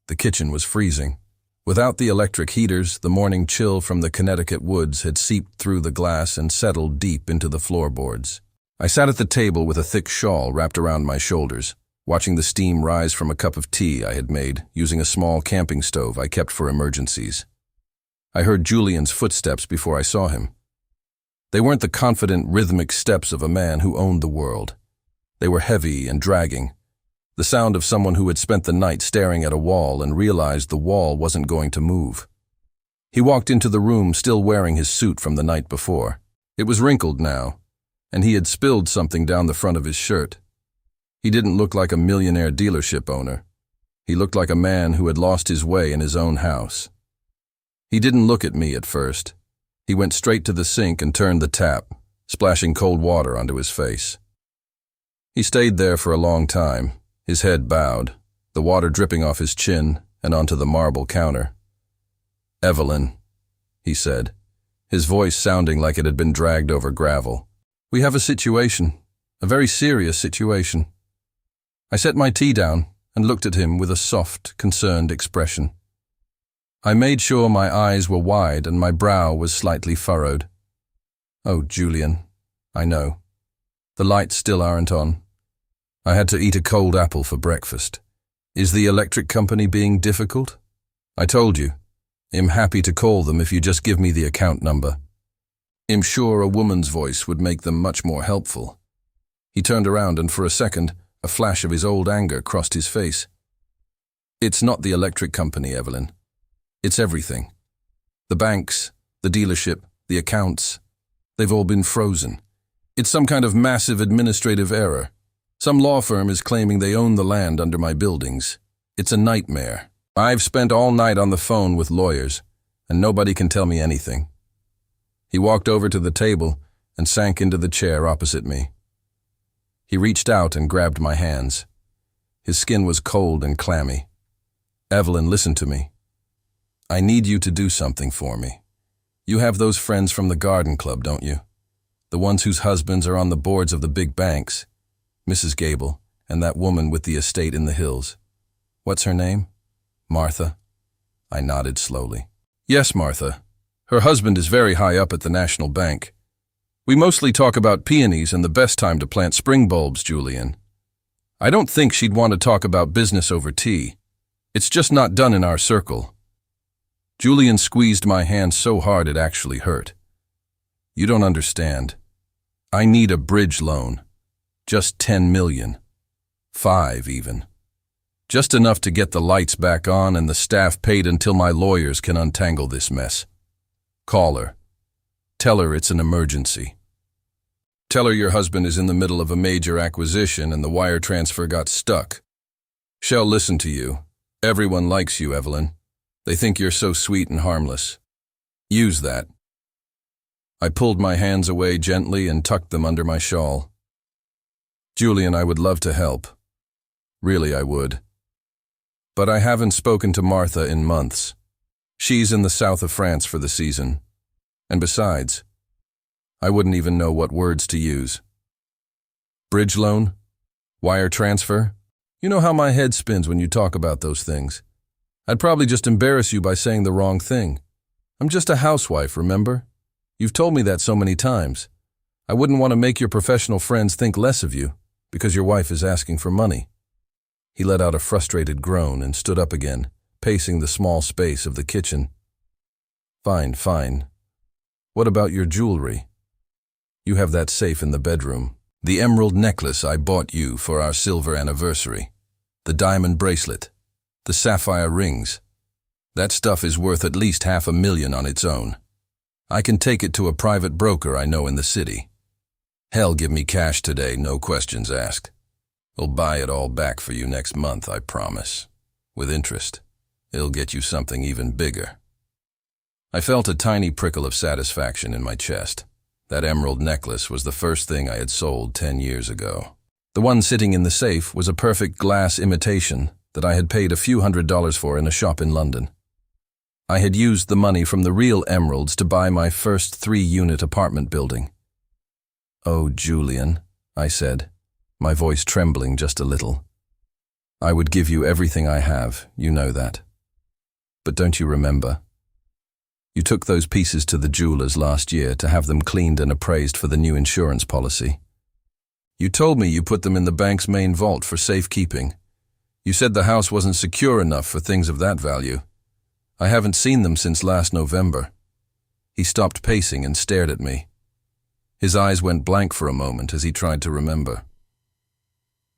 The kitchen was freezing. Without the electric heaters, the morning chill from the Connecticut woods had seeped through the glass and settled deep into the floorboards. I sat at the table with a thick shawl wrapped around my shoulders, watching the steam rise from a cup of tea I had made using a small camping stove I kept for emergencies. I heard Julian's footsteps before I saw him. They weren't the confident, rhythmic steps of a man who owned the world. They were heavy and dragging, the sound of someone who had spent the night staring at a wall and realized the wall wasn't going to move. He walked into the room still wearing his suit from the night before. It was wrinkled now, and he had spilled something down the front of his shirt. He didn't look like a millionaire dealership owner. He looked like a man who had lost his way in his own house. He didn't look at me at first. He went straight to the sink and turned the tap, splashing cold water onto his face. He stayed there for a long time, his head bowed, the water dripping off his chin and onto the marble counter. "Evelyn," he said, his voice sounding like it had been dragged over gravel. "We have a situation, a very serious situation." I set my tea down and looked at him with a soft, concerned expression. I made sure my eyes were wide and my brow was slightly furrowed. "Oh, Julian, I know. The lights still aren't on. I had to eat a cold apple for breakfast. Is the electric company being difficult? I told you. I'm happy to call them if you just give me the account number." I'm sure a woman's voice would make them much more helpful. He turned around and for a second, a flash of his old anger crossed his face. "It's not the electric company, Evelyn. It's everything. The banks, the dealership, the accounts, they've all been frozen. It's some kind of massive administrative error. Some law firm is claiming they own the land under my buildings. It's a nightmare. I've spent all night on the phone with lawyers, and nobody can tell me anything." He walked over to the table and sank into the chair opposite me. He reached out and grabbed my hands. His skin was cold and clammy. "Evelyn, listen to me. I need you to do something for me. You have those friends from the garden club, don't you? The ones whose husbands are on the boards of the big banks. Mrs. Gable, and that woman with the estate in the hills. What's her name? Martha?" I nodded slowly. "Yes, Martha. Her husband is very high up at the National Bank. We mostly talk about peonies and the best time to plant spring bulbs, Julian. I don't think she'd want to talk about business over tea. It's just not done in our circle." Julian squeezed my hand so hard it actually hurt. "You don't understand. I need a bridge loan. Just 10 million. 5 even. Just enough to get the lights back on and the staff paid until my lawyers can untangle this mess. Call her. Tell her it's an emergency. Tell her your husband is in the middle of a major acquisition and the wire transfer got stuck. She'll listen to you. Everyone likes you, Evelyn. They think you're so sweet and harmless. Use that." I pulled my hands away gently and tucked them under my shawl. "Julian, I would love to help. Really, I would. But I haven't spoken to Martha in months. She's in the south of France for the season. And besides, I wouldn't even know what words to use. Bridge loan? Wire transfer? You know how my head spins when you talk about those things. I'd probably just embarrass you by saying the wrong thing. I'm just a housewife, remember? You've told me that so many times. I wouldn't want to make your professional friends think less of you because your wife is asking for money." He let out a frustrated groan and stood up again, pacing the small space of the kitchen. "Fine, fine. What about your jewelry? You have that safe in the bedroom. The emerald necklace I bought you for our silver anniversary. The diamond bracelet. The sapphire rings. That stuff is worth at least $500,000 on its own. I can take it to a private broker I know in the city. Hell, give me cash today, no questions asked. I'll buy it all back for you next month, I promise. With interest. It'll get you something even bigger." I felt a tiny prickle of satisfaction in my chest. That emerald necklace was the first thing I had sold 10 years ago. The one sitting in the safe was a perfect glass imitation that I had paid a few $100s for in a shop in London. I had used the money from the real emeralds to buy my first 3-unit apartment building. "Oh, Julian," I said, my voice trembling just a little. "I would give you everything I have, you know that. But don't you remember? You took those pieces to the jewelers last year to have them cleaned and appraised for the new insurance policy. You told me you put them in the bank's main vault for safekeeping. You said the house wasn't secure enough for things of that value. I haven't seen them since last November." He stopped pacing and stared at me. His eyes went blank for a moment as he tried to remember.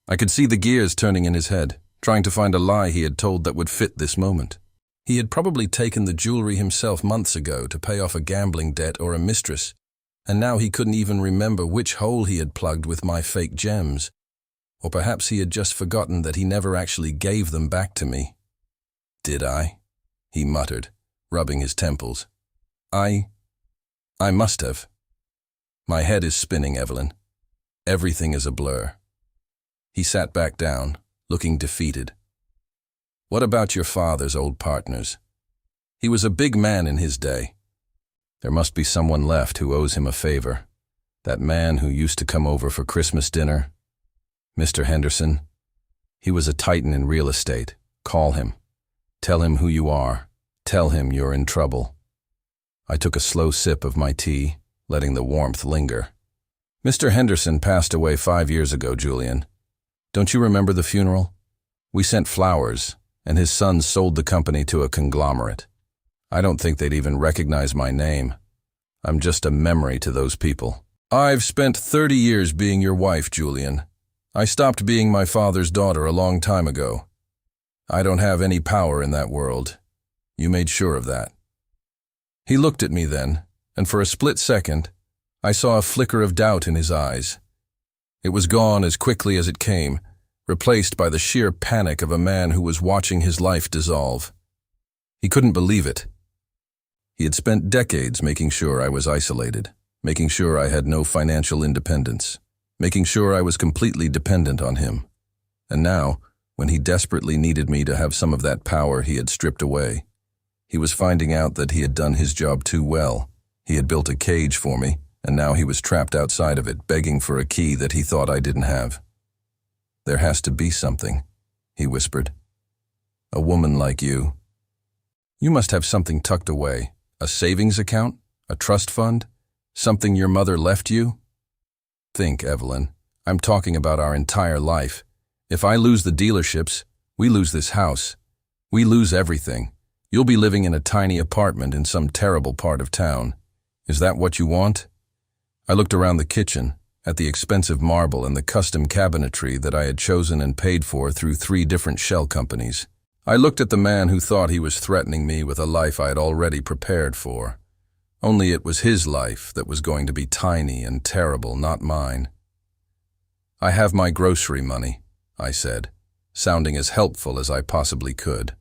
I could see the gears turning in his head, trying to find a lie he had told that would fit this moment. He had probably taken the jewelry himself months ago to pay off a gambling debt or a mistress, and now he couldn't even remember which hole he had plugged with my fake gems. Or perhaps he had just forgotten that he never actually gave them back to me. "Did I?" he muttered, rubbing his temples. I must have. My head is spinning, Evelyn. Everything is a blur." He sat back down, looking defeated. "What about your father's old partners? He was a big man in his day. There must be someone left who owes him a favor. That man who used to come over for Christmas dinner. Mr. Henderson. He was a titan in real estate. Call him. Tell him who you are. Tell him you're in trouble. I took a slow sip of my tea, letting the warmth linger. Mr. Henderson passed away 5 years ago, Julian. Don't you remember the funeral? We sent flowers, and his sons sold the company to a conglomerate. I don't think they'd even recognize my name. I'm just a memory to those people. I've spent 30 years being your wife, Julian. I stopped being my father's daughter a long time ago. I don't have any power in that world. You made sure of that. He looked at me then, and for a split second, I saw a flicker of doubt in his eyes. It was gone as quickly as it came, replaced by the sheer panic of a man who was watching his life dissolve. He couldn't believe it. He had spent decades making sure I was isolated, making sure I had no financial independence, making sure I was completely dependent on him. And now, when he desperately needed me to have some of that power he had stripped away, he was finding out that he had done his job too well. He had built a cage for me, and now he was trapped outside of it, begging for a key that he thought I didn't have. There has to be something, he whispered. A woman like you. You must have something tucked away, a savings account, a trust fund, something your mother left you. Think, Evelyn, I'm talking about our entire life. If I lose the dealerships, we lose this house. We lose everything. You'll be living in a tiny apartment in some terrible part of town. Is that what you want? I looked around the kitchen, at the expensive marble and the custom cabinetry that I had chosen and paid for through 3 different shell companies. I looked at the man who thought he was threatening me with a life I had already prepared for. Only it was his life that was going to be tiny and terrible, not mine. I have my grocery money, I said, sounding as helpful as I possibly could.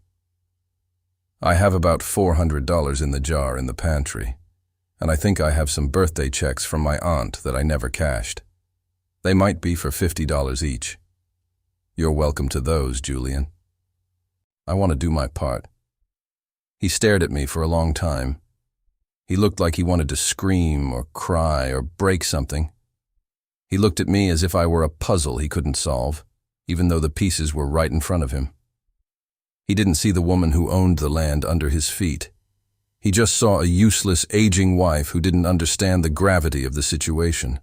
I have about $400 in the jar in the pantry, and I think I have some birthday checks from my aunt that I never cashed. They might be for $50 each. You're welcome to those, Julian. I want to do my part. He stared at me for a long time. He looked like he wanted to scream or cry or break something. He looked at me as if I were a puzzle he couldn't solve, even though the pieces were right in front of him. He didn't see the woman who owned the land under his feet. He just saw a useless, aging wife who didn't understand the gravity of the situation.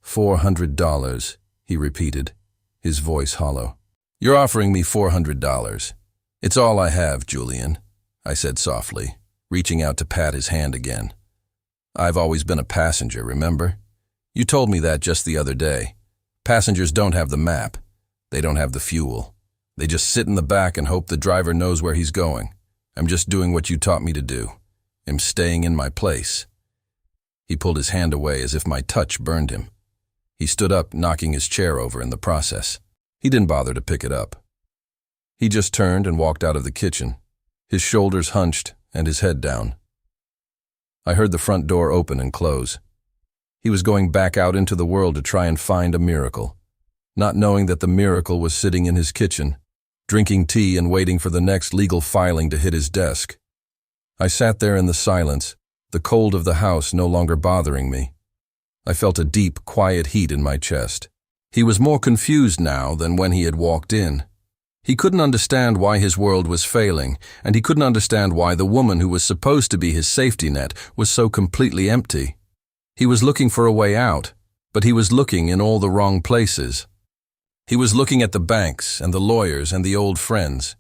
$400, he repeated, his voice hollow. You're offering me $400. It's all I have, Julian, I said softly, reaching out to pat his hand again. I've always been a passenger, remember? You told me that just the other day. Passengers don't have the map. They don't have the fuel. They just sit in the back and hope the driver knows where he's going. I'm just doing what you taught me to do. I'm staying in my place. He pulled his hand away as if my touch burned him. He stood up, knocking his chair over in the process. He didn't bother to pick it up. He just turned and walked out of the kitchen, his shoulders hunched and his head down. I heard the front door open and close. He was going back out into the world to try and find a miracle, not knowing that the miracle was sitting in his kitchen, drinking tea and waiting for the next legal filing to hit his desk. I sat there in the silence, the cold of the house no longer bothering me. I felt a deep, quiet heat in my chest. He was more confused now than when he had walked in. He couldn't understand why his world was failing, and he couldn't understand why the woman who was supposed to be his safety net was so completely empty. He was looking for a way out, but he was looking in all the wrong places. He was looking at the banks and the lawyers and the old friends,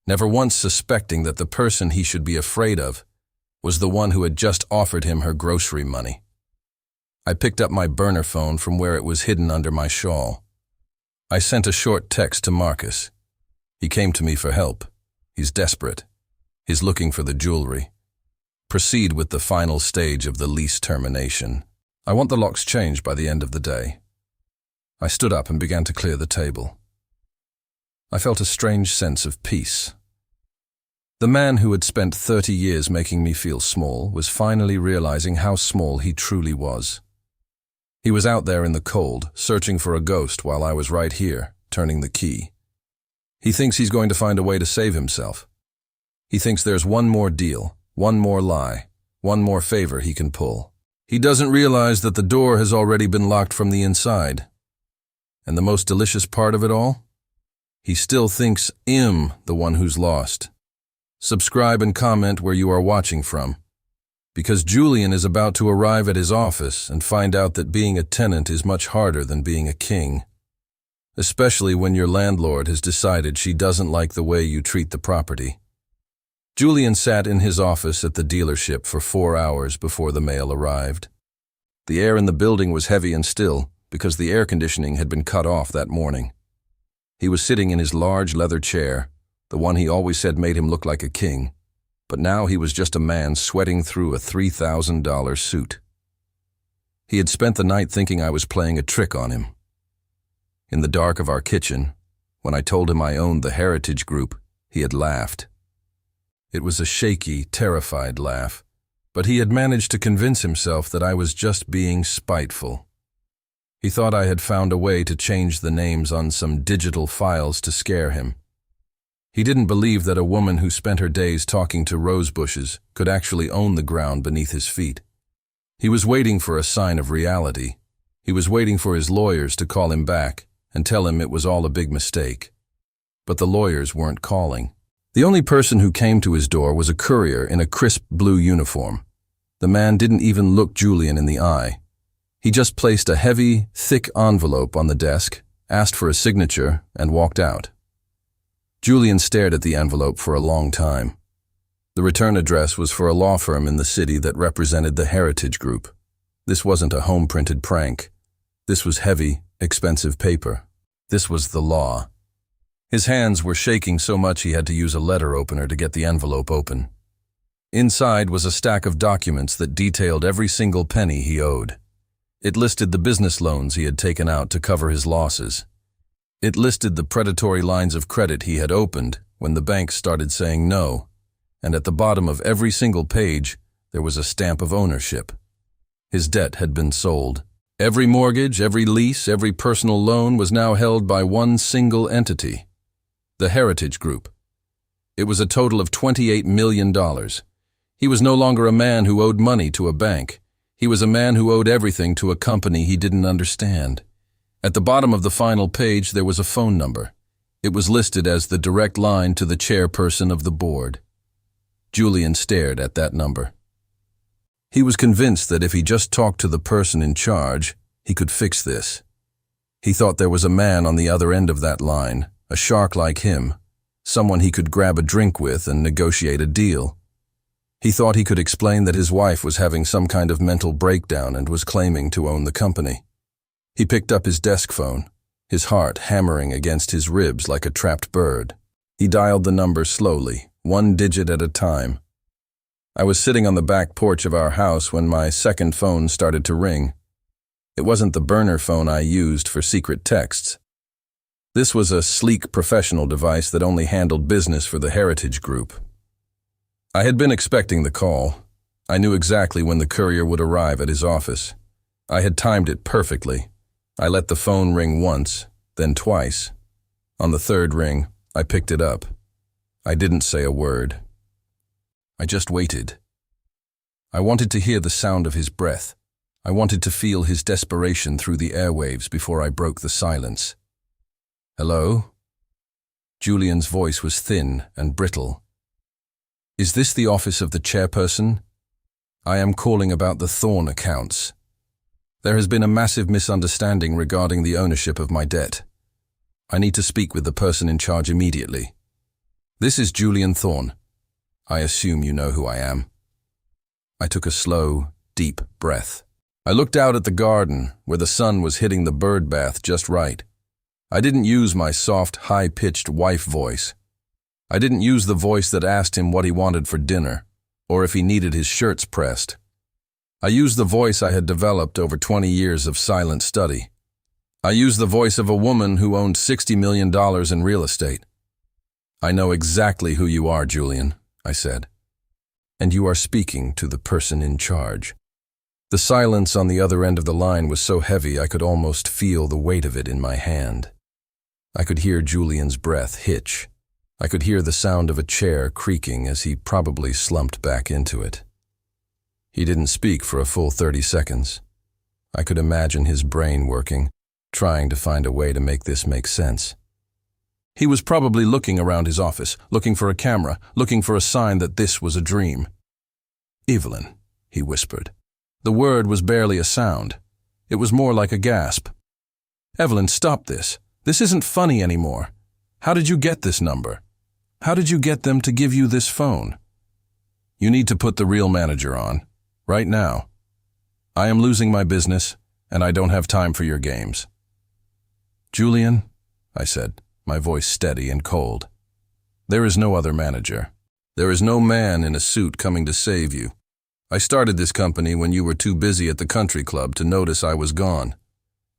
never once suspecting that the person he should be afraid of was the one who had just offered him her grocery money. I picked up my burner phone from where it was hidden under my shawl. I sent a short text to Marcus. He came to me for help. He's desperate. He's looking for the jewelry. Proceed with the final stage of the lease termination. I want the locks changed by the end of the day. I stood up and began to clear the table. I felt a strange sense of peace. The man who had spent 30 years making me feel small was finally realizing how small he truly was. He was out there in the cold, searching for a ghost while I was right here, turning the key. He thinks he's going to find a way to save himself. He thinks there's one more deal, one more lie, One more favor he can pull. He doesn't realize that the door has already been locked from the inside. And the most delicious part of it all? He still thinks I'm the one who's lost. Subscribe and comment where you are watching from, because Julian is about to arrive at his office and find out that being a tenant is much harder than being a king, especially when your landlord has decided she doesn't like the way you treat the property. Julian sat in his office at the dealership for 4 hours before the mail arrived. The air in the building was heavy and still because the air conditioning had been cut off that morning. He was sitting in his large leather chair, the one he always said made him look like a king, but now he was just a man sweating through a $3,000 suit. He had spent the night thinking I was playing a trick on him. In the dark of our kitchen, when I told him I owned the Heritage Group, he had laughed. It was a shaky, terrified laugh, but he had managed to convince himself that I was just being spiteful. He thought I had found a way to change the names on some digital files to scare him. He didn't believe that a woman who spent her days talking to rose bushes could actually own the ground beneath his feet. He was waiting for a sign of reality. He was waiting for his lawyers to call him back and tell him it was all a big mistake. But the lawyers weren't calling. The only person who came to his door was a courier in a crisp blue uniform. The man didn't even look Julian in the eye. He just placed a heavy, thick envelope on the desk, asked for a signature, and walked out. Julian stared at the envelope for a long time. The return address was for a law firm in the city that represented the Heritage Group. This wasn't a home-printed prank. This was heavy, expensive paper. This was the law. His hands were shaking so much he had to use a letter opener to get the envelope open. Inside was a stack of documents that detailed every single penny he owed. It listed the business loans he had taken out to cover his losses. It listed the predatory lines of credit he had opened when the banks started saying no, and at the bottom of every single page there was a stamp of ownership. His debt had been sold. Every mortgage, every lease, every personal loan was now held by one single entity, the Heritage Group. It was a total of $28 million. He was no longer a man who owed money to a bank. He was a man who owed everything to a company he didn't understand. At the bottom of the final page there was a phone number. It was listed as the direct line to the chairperson of the board. Julian stared at that number. He was convinced that if he just talked to the person in charge, he could fix this. He thought there was a man on the other end of that line, a shark like him, someone he could grab a drink with and negotiate a deal. He thought he could explain that his wife was having some kind of mental breakdown and was claiming to own the company. He picked up his desk phone, his heart hammering against his ribs like a trapped bird. He dialed the number slowly, one digit at a time. I was sitting on the back porch of our house when my second phone started to ring. It wasn't the burner phone I used for secret texts. This was a sleek professional device that only handled business for the Heritage Group. I had been expecting the call. I knew exactly when the courier would arrive at his office. I had timed it perfectly. I let the phone ring once, then twice. On the third ring, I picked it up. I didn't say a word. I just waited. I wanted to hear the sound of his breath. I wanted to feel his desperation through the airwaves before I broke the silence. Hello? Julian's voice was thin and brittle. Is this the office of the chairperson? I am calling about the Thorn accounts. There has been a massive misunderstanding regarding the ownership of my debt. I need to speak with the person in charge immediately. This is Julian Thorn. I assume you know who I am. I took a slow, deep breath. I looked out at the garden where the sun was hitting the bird bath just right. I didn't use my soft, high-pitched wife voice. I didn't use the voice that asked him what he wanted for dinner, or if he needed his shirts pressed. I used the voice I had developed over 20 years of silent study. I used the voice of a woman who owned $60 million in real estate. I know exactly who you are, Julian, I said. And you are speaking to the person in charge. The silence on the other end of the line was so heavy I could almost feel the weight of it in my hand. I could hear Julian's breath hitch. I could hear the sound of a chair creaking as he probably slumped back into it. He didn't speak for a full 30 seconds. I could imagine his brain working, trying to find a way to make this make sense. He was probably looking around his office, looking for a camera, looking for a sign that this was a dream. "Evelyn," he whispered. The word was barely a sound. It was more like a gasp. "Evelyn, stop this. This isn't funny anymore. How did you get this number? How did you get them to give you this phone? You need to put the real manager on, right now. I am losing my business, and I don't have time for your games." "Julian," I said, my voice steady and cold. "There is no other manager. There is no man in a suit coming to save you. I started this company when you were too busy at the country club to notice I was gone.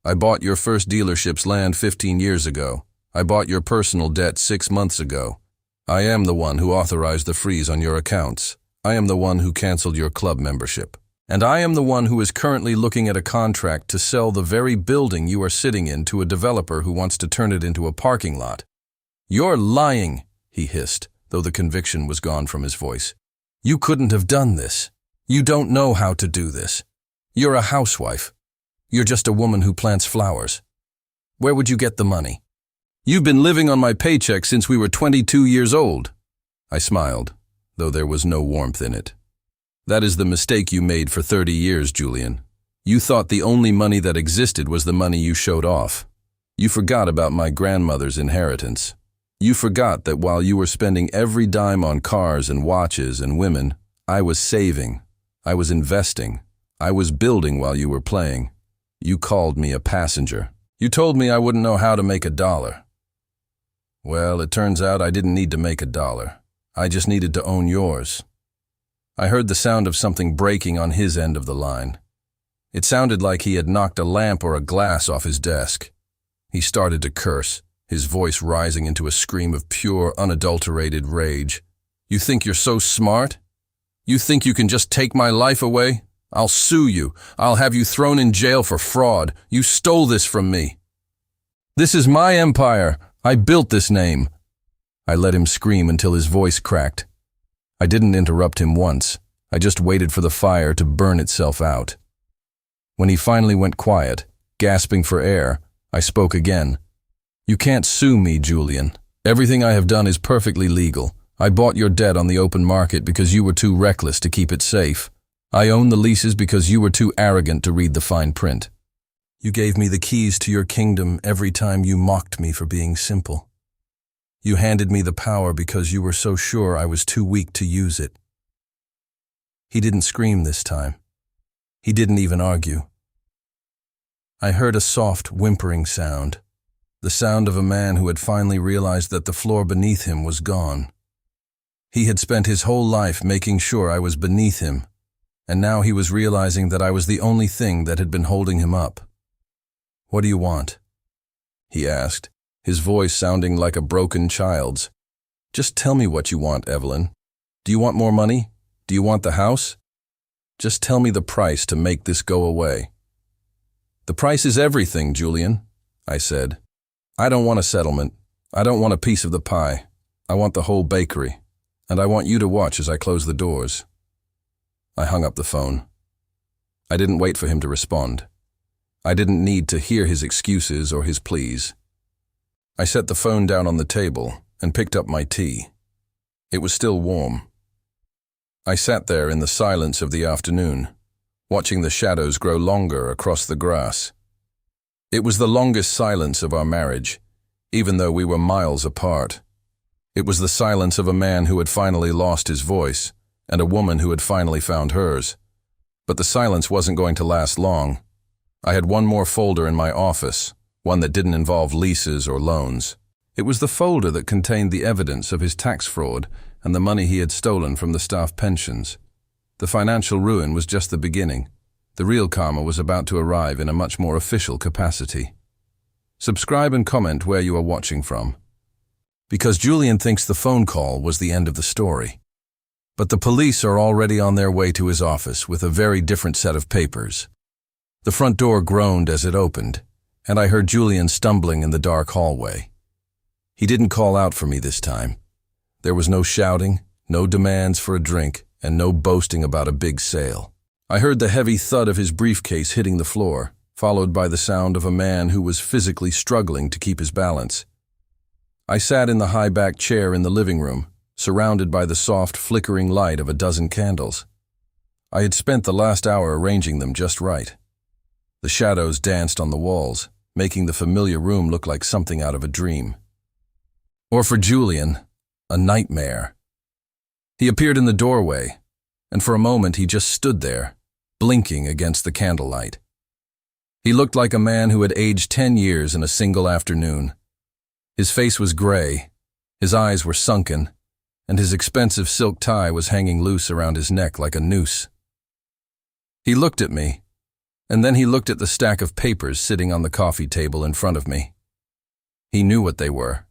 I bought your first dealership's land 15 years ago. I bought your personal debt 6 months ago. I am the one who authorized the freeze on your accounts. I am the one who canceled your club membership. And I am the one who is currently looking at a contract to sell the very building you are sitting in to a developer who wants to turn it into a parking lot." "You're lying," he hissed, though the conviction was gone from his voice. "You couldn't have done this. You don't know how to do this. You're a housewife. You're just a woman who plants flowers. Where would you get the money? You've been living on my paycheck since we were 22 years old." I smiled, though there was no warmth in it. "That is the mistake you made for 30 years, Julian. You thought the only money that existed was the money you showed off. You forgot about my grandmother's inheritance. You forgot that while you were spending every dime on cars and watches and women, I was saving. I was investing. I was building while you were playing. You called me a passenger. You told me I wouldn't know how to make a dollar. Well, it turns out I didn't need to make a dollar. I just needed to own yours." I heard the sound of something breaking on his end of the line. It sounded like he had knocked a lamp or a glass off his desk. He started to curse, his voice rising into a scream of pure, unadulterated rage. "You think you're so smart? You think you can just take my life away? I'll sue you. I'll have you thrown in jail for fraud. You stole this from me. This is my empire. I built this name." I let him scream until his voice cracked. I didn't interrupt him once. I just waited for the fire to burn itself out. When he finally went quiet, gasping for air, I spoke again. "You can't sue me, Julian. Everything I have done is perfectly legal. I bought your debt on the open market because you were too reckless to keep it safe. I own the leases because you were too arrogant to read the fine print. You gave me the keys to your kingdom every time you mocked me for being simple. You handed me the power because you were so sure I was too weak to use it." He didn't scream this time. He didn't even argue. I heard a soft, whimpering sound, the sound of a man who had finally realized that the floor beneath him was gone. He had spent his whole life making sure I was beneath him, and now he was realizing that I was the only thing that had been holding him up. "What do you want?" he asked, his voice sounding like a broken child's. "Just tell me what you want, Evelyn. Do you want more money? Do you want the house? Just tell me the price to make this go away." "The price is everything, Julian," I said. "I don't want a settlement. I don't want a piece of the pie. I want the whole bakery, and I want you to watch as I close the doors." I hung up the phone. I didn't wait for him to respond. I didn't need to hear his excuses or his pleas. I set the phone down on the table and picked up my tea. It was still warm. I sat there in the silence of the afternoon, watching the shadows grow longer across the grass. It was the longest silence of our marriage, even though we were miles apart. It was the silence of a man who had finally lost his voice, and a woman who had finally found hers. But the silence wasn't going to last long. I had one more folder in my office, one that didn't involve leases or loans. It was the folder that contained the evidence of his tax fraud and the money he had stolen from the staff pensions. The financial ruin was just the beginning. The real karma was about to arrive in a much more official capacity. Subscribe and comment where you are watching from. Because Julian thinks the phone call was the end of the story. But the police are already on their way to his office with a very different set of papers. The front door groaned as it opened, and I heard Julian stumbling in the dark hallway. He didn't call out for me this time. There was no shouting, no demands for a drink, and no boasting about a big sale. I heard the heavy thud of his briefcase hitting the floor, followed by the sound of a man who was physically struggling to keep his balance. I sat in the high-backed chair in the living room, surrounded by the soft, flickering light of a dozen candles. I had spent the last hour arranging them just right. The shadows danced on the walls, making the familiar room look like something out of a dream. Or for Julian, a nightmare. He appeared in the doorway, and for a moment he just stood there, blinking against the candlelight. He looked like a man who had aged 10 years in a single afternoon. His face was gray, his eyes were sunken, and his expensive silk tie was hanging loose around his neck like a noose. He looked at me, and then he looked at the stack of papers sitting on the coffee table in front of me. He knew what they were.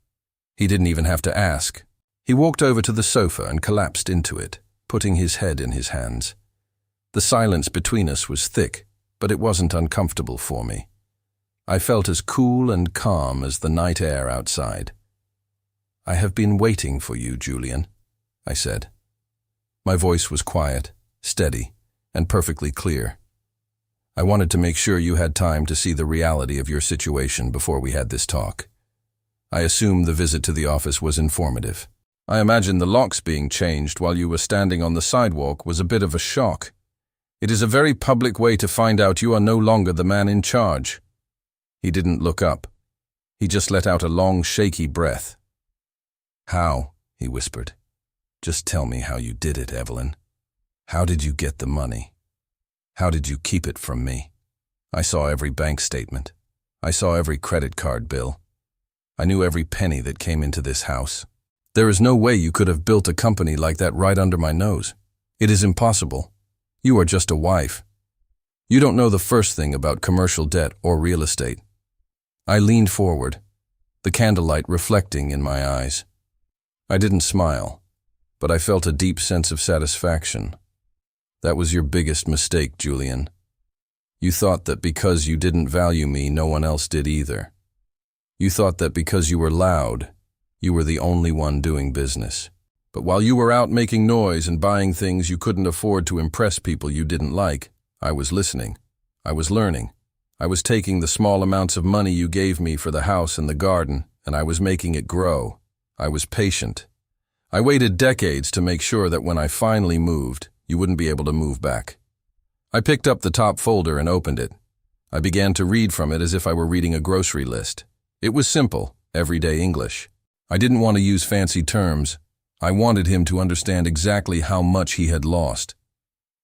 He didn't even have to ask. He walked over to the sofa and collapsed into it, putting his head in his hands. The silence between us was thick, but it wasn't uncomfortable for me. I felt as cool and calm as the night air outside. "I have been waiting for you, Julian," I said. My voice was quiet, steady, and perfectly clear. I wanted to make sure you had time to see the reality of your situation before we had this talk. I assumed the visit to the office was informative. I imagine the locks being changed while you were standing on the sidewalk was a bit of a shock. It is a very public way to find out you are no longer the man in charge. He didn't look up. He just let out a long, shaky breath. "How?" he whispered. "Just tell me how you did it, Evelyn. How did you get the money? How did you keep it from me? I saw every bank statement. I saw every credit card bill. I knew every penny that came into this house. There is no way you could have built a company like that right under my nose. It is impossible. You are just a wife. You don't know the first thing about commercial debt or real estate." I leaned forward, the candlelight reflecting in my eyes. I didn't smile, but I felt a deep sense of satisfaction. "That was your biggest mistake, Julian. You thought that because you didn't value me, no one else did either. You thought that because you were loud, you were the only one doing business. But while you were out making noise and buying things you couldn't afford to impress people you didn't like, I was listening. I was learning. I was taking the small amounts of money you gave me for the house and the garden, and I was making it grow. I was patient. I waited decades to make sure that when I finally moved, you wouldn't be able to move back." I picked up the top folder and opened it. I began to read from it as if I were reading a grocery list. It was simple, everyday English. I didn't want to use fancy terms. I wanted him to understand exactly how much he had lost.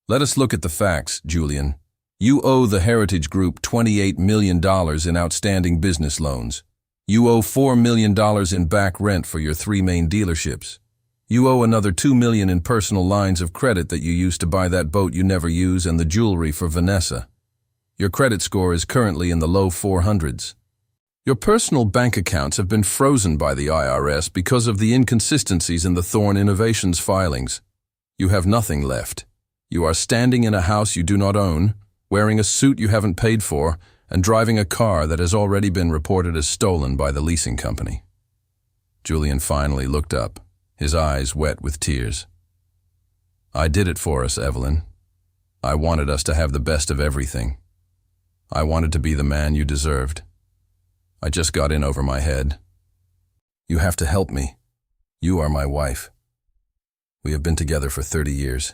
"Let us look at the facts, Julian. You owe the Heritage Group $28 million in outstanding business loans. You owe $4 million in back rent for your 3 main dealerships. You owe another $2 million in personal lines of credit that you used to buy that boat you never use and the jewelry for Vanessa. Your credit score is currently in the low 400s. Your personal bank accounts have been frozen by the IRS because of the inconsistencies in the Thorn Innovations filings. You have nothing left. You are standing in a house you do not own, wearing a suit you haven't paid for, and driving a car that has already been reported as stolen by the leasing company." Julian finally looked up, his eyes wet with tears. "I did it for us, Evelyn. I wanted us to have the best of everything. I wanted to be the man you deserved. I just got in over my head. You have to help me. You are my wife. We have been together for 30 years.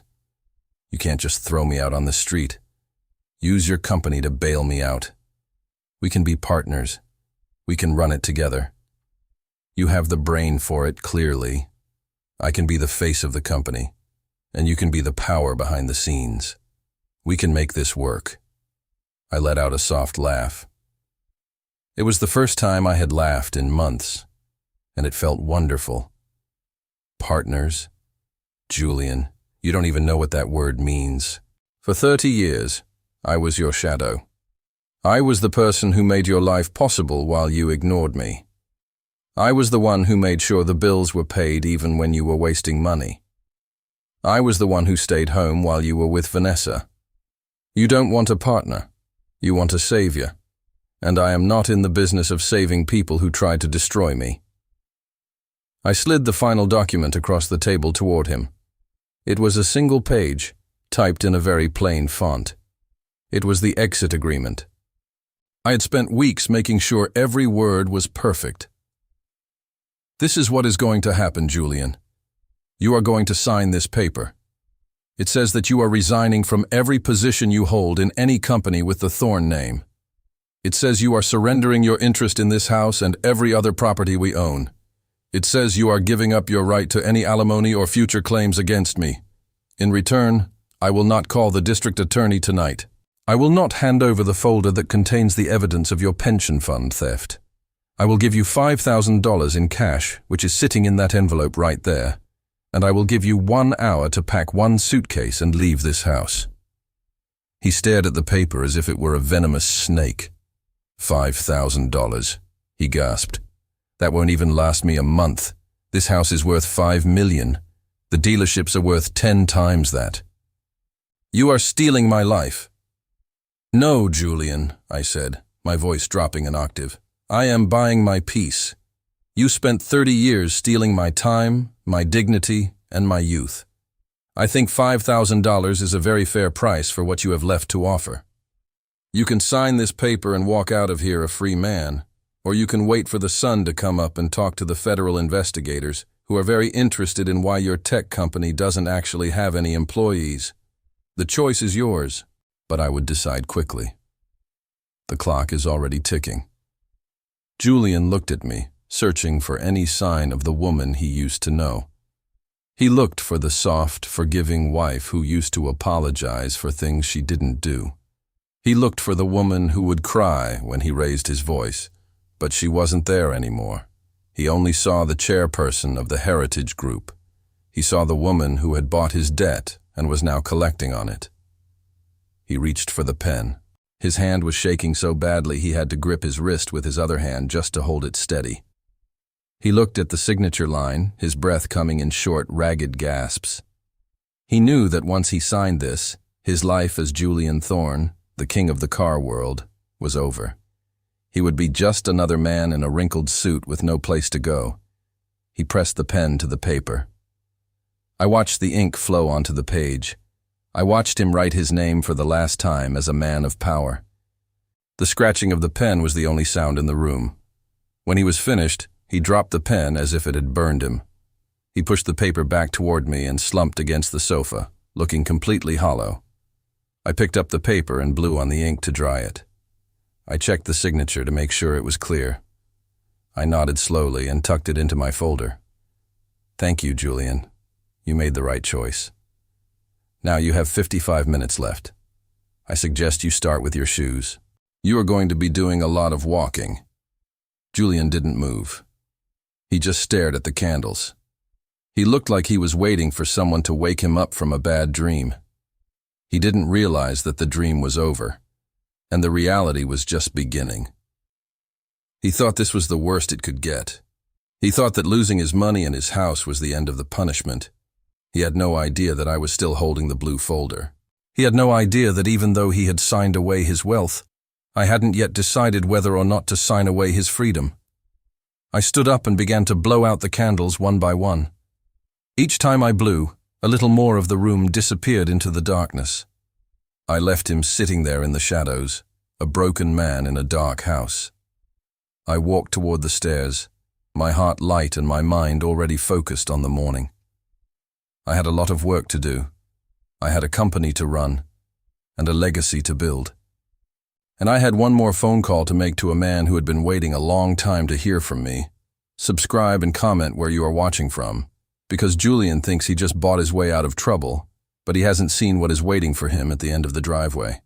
You can't just throw me out on the street. Use your company to bail me out. We can be partners. We can run it together. You have the brain for it, clearly. I can be the face of the company, and you can be the power behind the scenes. We can make this work." I let out a soft laugh. It was the first time I had laughed in months, and it felt wonderful. Partners? Julian, you don't even know what that word means. For 30 years, I was your shadow. I was the person who made your life possible while you ignored me. I was the one who made sure the bills were paid even when you were wasting money. I was the one who stayed home while you were with Vanessa. You don't want a partner. You want a savior. And I am not in the business of saving people who tried to destroy me. I slid the final document across the table toward him. It was a single page, typed in a very plain font. It was the exit agreement. I had spent weeks making sure every word was perfect. "This is what is going to happen, Julian. You are going to sign this paper. It says that you are resigning from every position you hold in any company with the Thorn name. It says you are surrendering your interest in this house and every other property we own. It says you are giving up your right to any alimony or future claims against me. In return, I will not call the district attorney tonight. I will not hand over the folder that contains the evidence of your pension fund theft. I will give you $5,000 in cash, which is sitting in that envelope right there, and I will give you 1 hour to pack 1 suitcase and leave this house." He stared at the paper as if it were a venomous snake. $5,000, he gasped. "That won't even last me a month. This house is worth $5 million. The dealerships are worth 10 times that. You are stealing my life." "No, Julian," I said, my voice dropping an octave. "I am buying my peace. You spent 30 years stealing my time, my dignity, and my youth. I think $5,000 is a very fair price for what you have left to offer. You can sign this paper and walk out of here a free man, or you can wait for the sun to come up and talk to the federal investigators, who are very interested in why your tech company doesn't actually have any employees. The choice is yours, but I would decide quickly. The clock is already ticking." Julian looked at me, searching for any sign of the woman he used to know. He looked for the soft, forgiving wife who used to apologize for things she didn't do. He looked for the woman who would cry when he raised his voice, but she wasn't there anymore. He only saw the chairperson of the Heritage Group. He saw the woman who had bought his debt and was now collecting on it. He reached for the pen. His hand was shaking so badly he had to grip his wrist with his other hand just to hold it steady. He looked at the signature line, his breath coming in short, ragged gasps. He knew that once he signed this, his life as Julian Thorn, the king of the car world, was over. He would be just another man in a wrinkled suit with no place to go. He pressed the pen to the paper. I watched the ink flow onto the page. I watched him write his name for the last time as a man of power. The scratching of the pen was the only sound in the room. When he was finished, he dropped the pen as if it had burned him. He pushed the paper back toward me and slumped against the sofa, looking completely hollow. I picked up the paper and blew on the ink to dry it. I checked the signature to make sure it was clear. I nodded slowly and tucked it into my folder. "Thank you, Julian. You made the right choice. Now you have 55 minutes left. I suggest you start with your shoes. You are going to be doing a lot of walking." Julian didn't move. He just stared at the candles. He looked like he was waiting for someone to wake him up from a bad dream. He didn't realize that the dream was over, and the reality was just beginning. He thought this was the worst it could get. He thought that losing his money and his house was the end of the punishment. He had no idea that I was still holding the blue folder. He had no idea that even though he had signed away his wealth, I hadn't yet decided whether or not to sign away his freedom. I stood up and began to blow out the candles one by one. Each time I blew, a little more of the room disappeared into the darkness. I left him sitting there in the shadows, a broken man in a dark house. I walked toward the stairs, my heart light and my mind already focused on the morning. I had a lot of work to do. I had a company to run, and a legacy to build. And I had one more phone call to make to a man who had been waiting a long time to hear from me. Subscribe and comment where you are watching from, because Julian thinks he just bought his way out of trouble, but he hasn't seen what is waiting for him at the end of the driveway.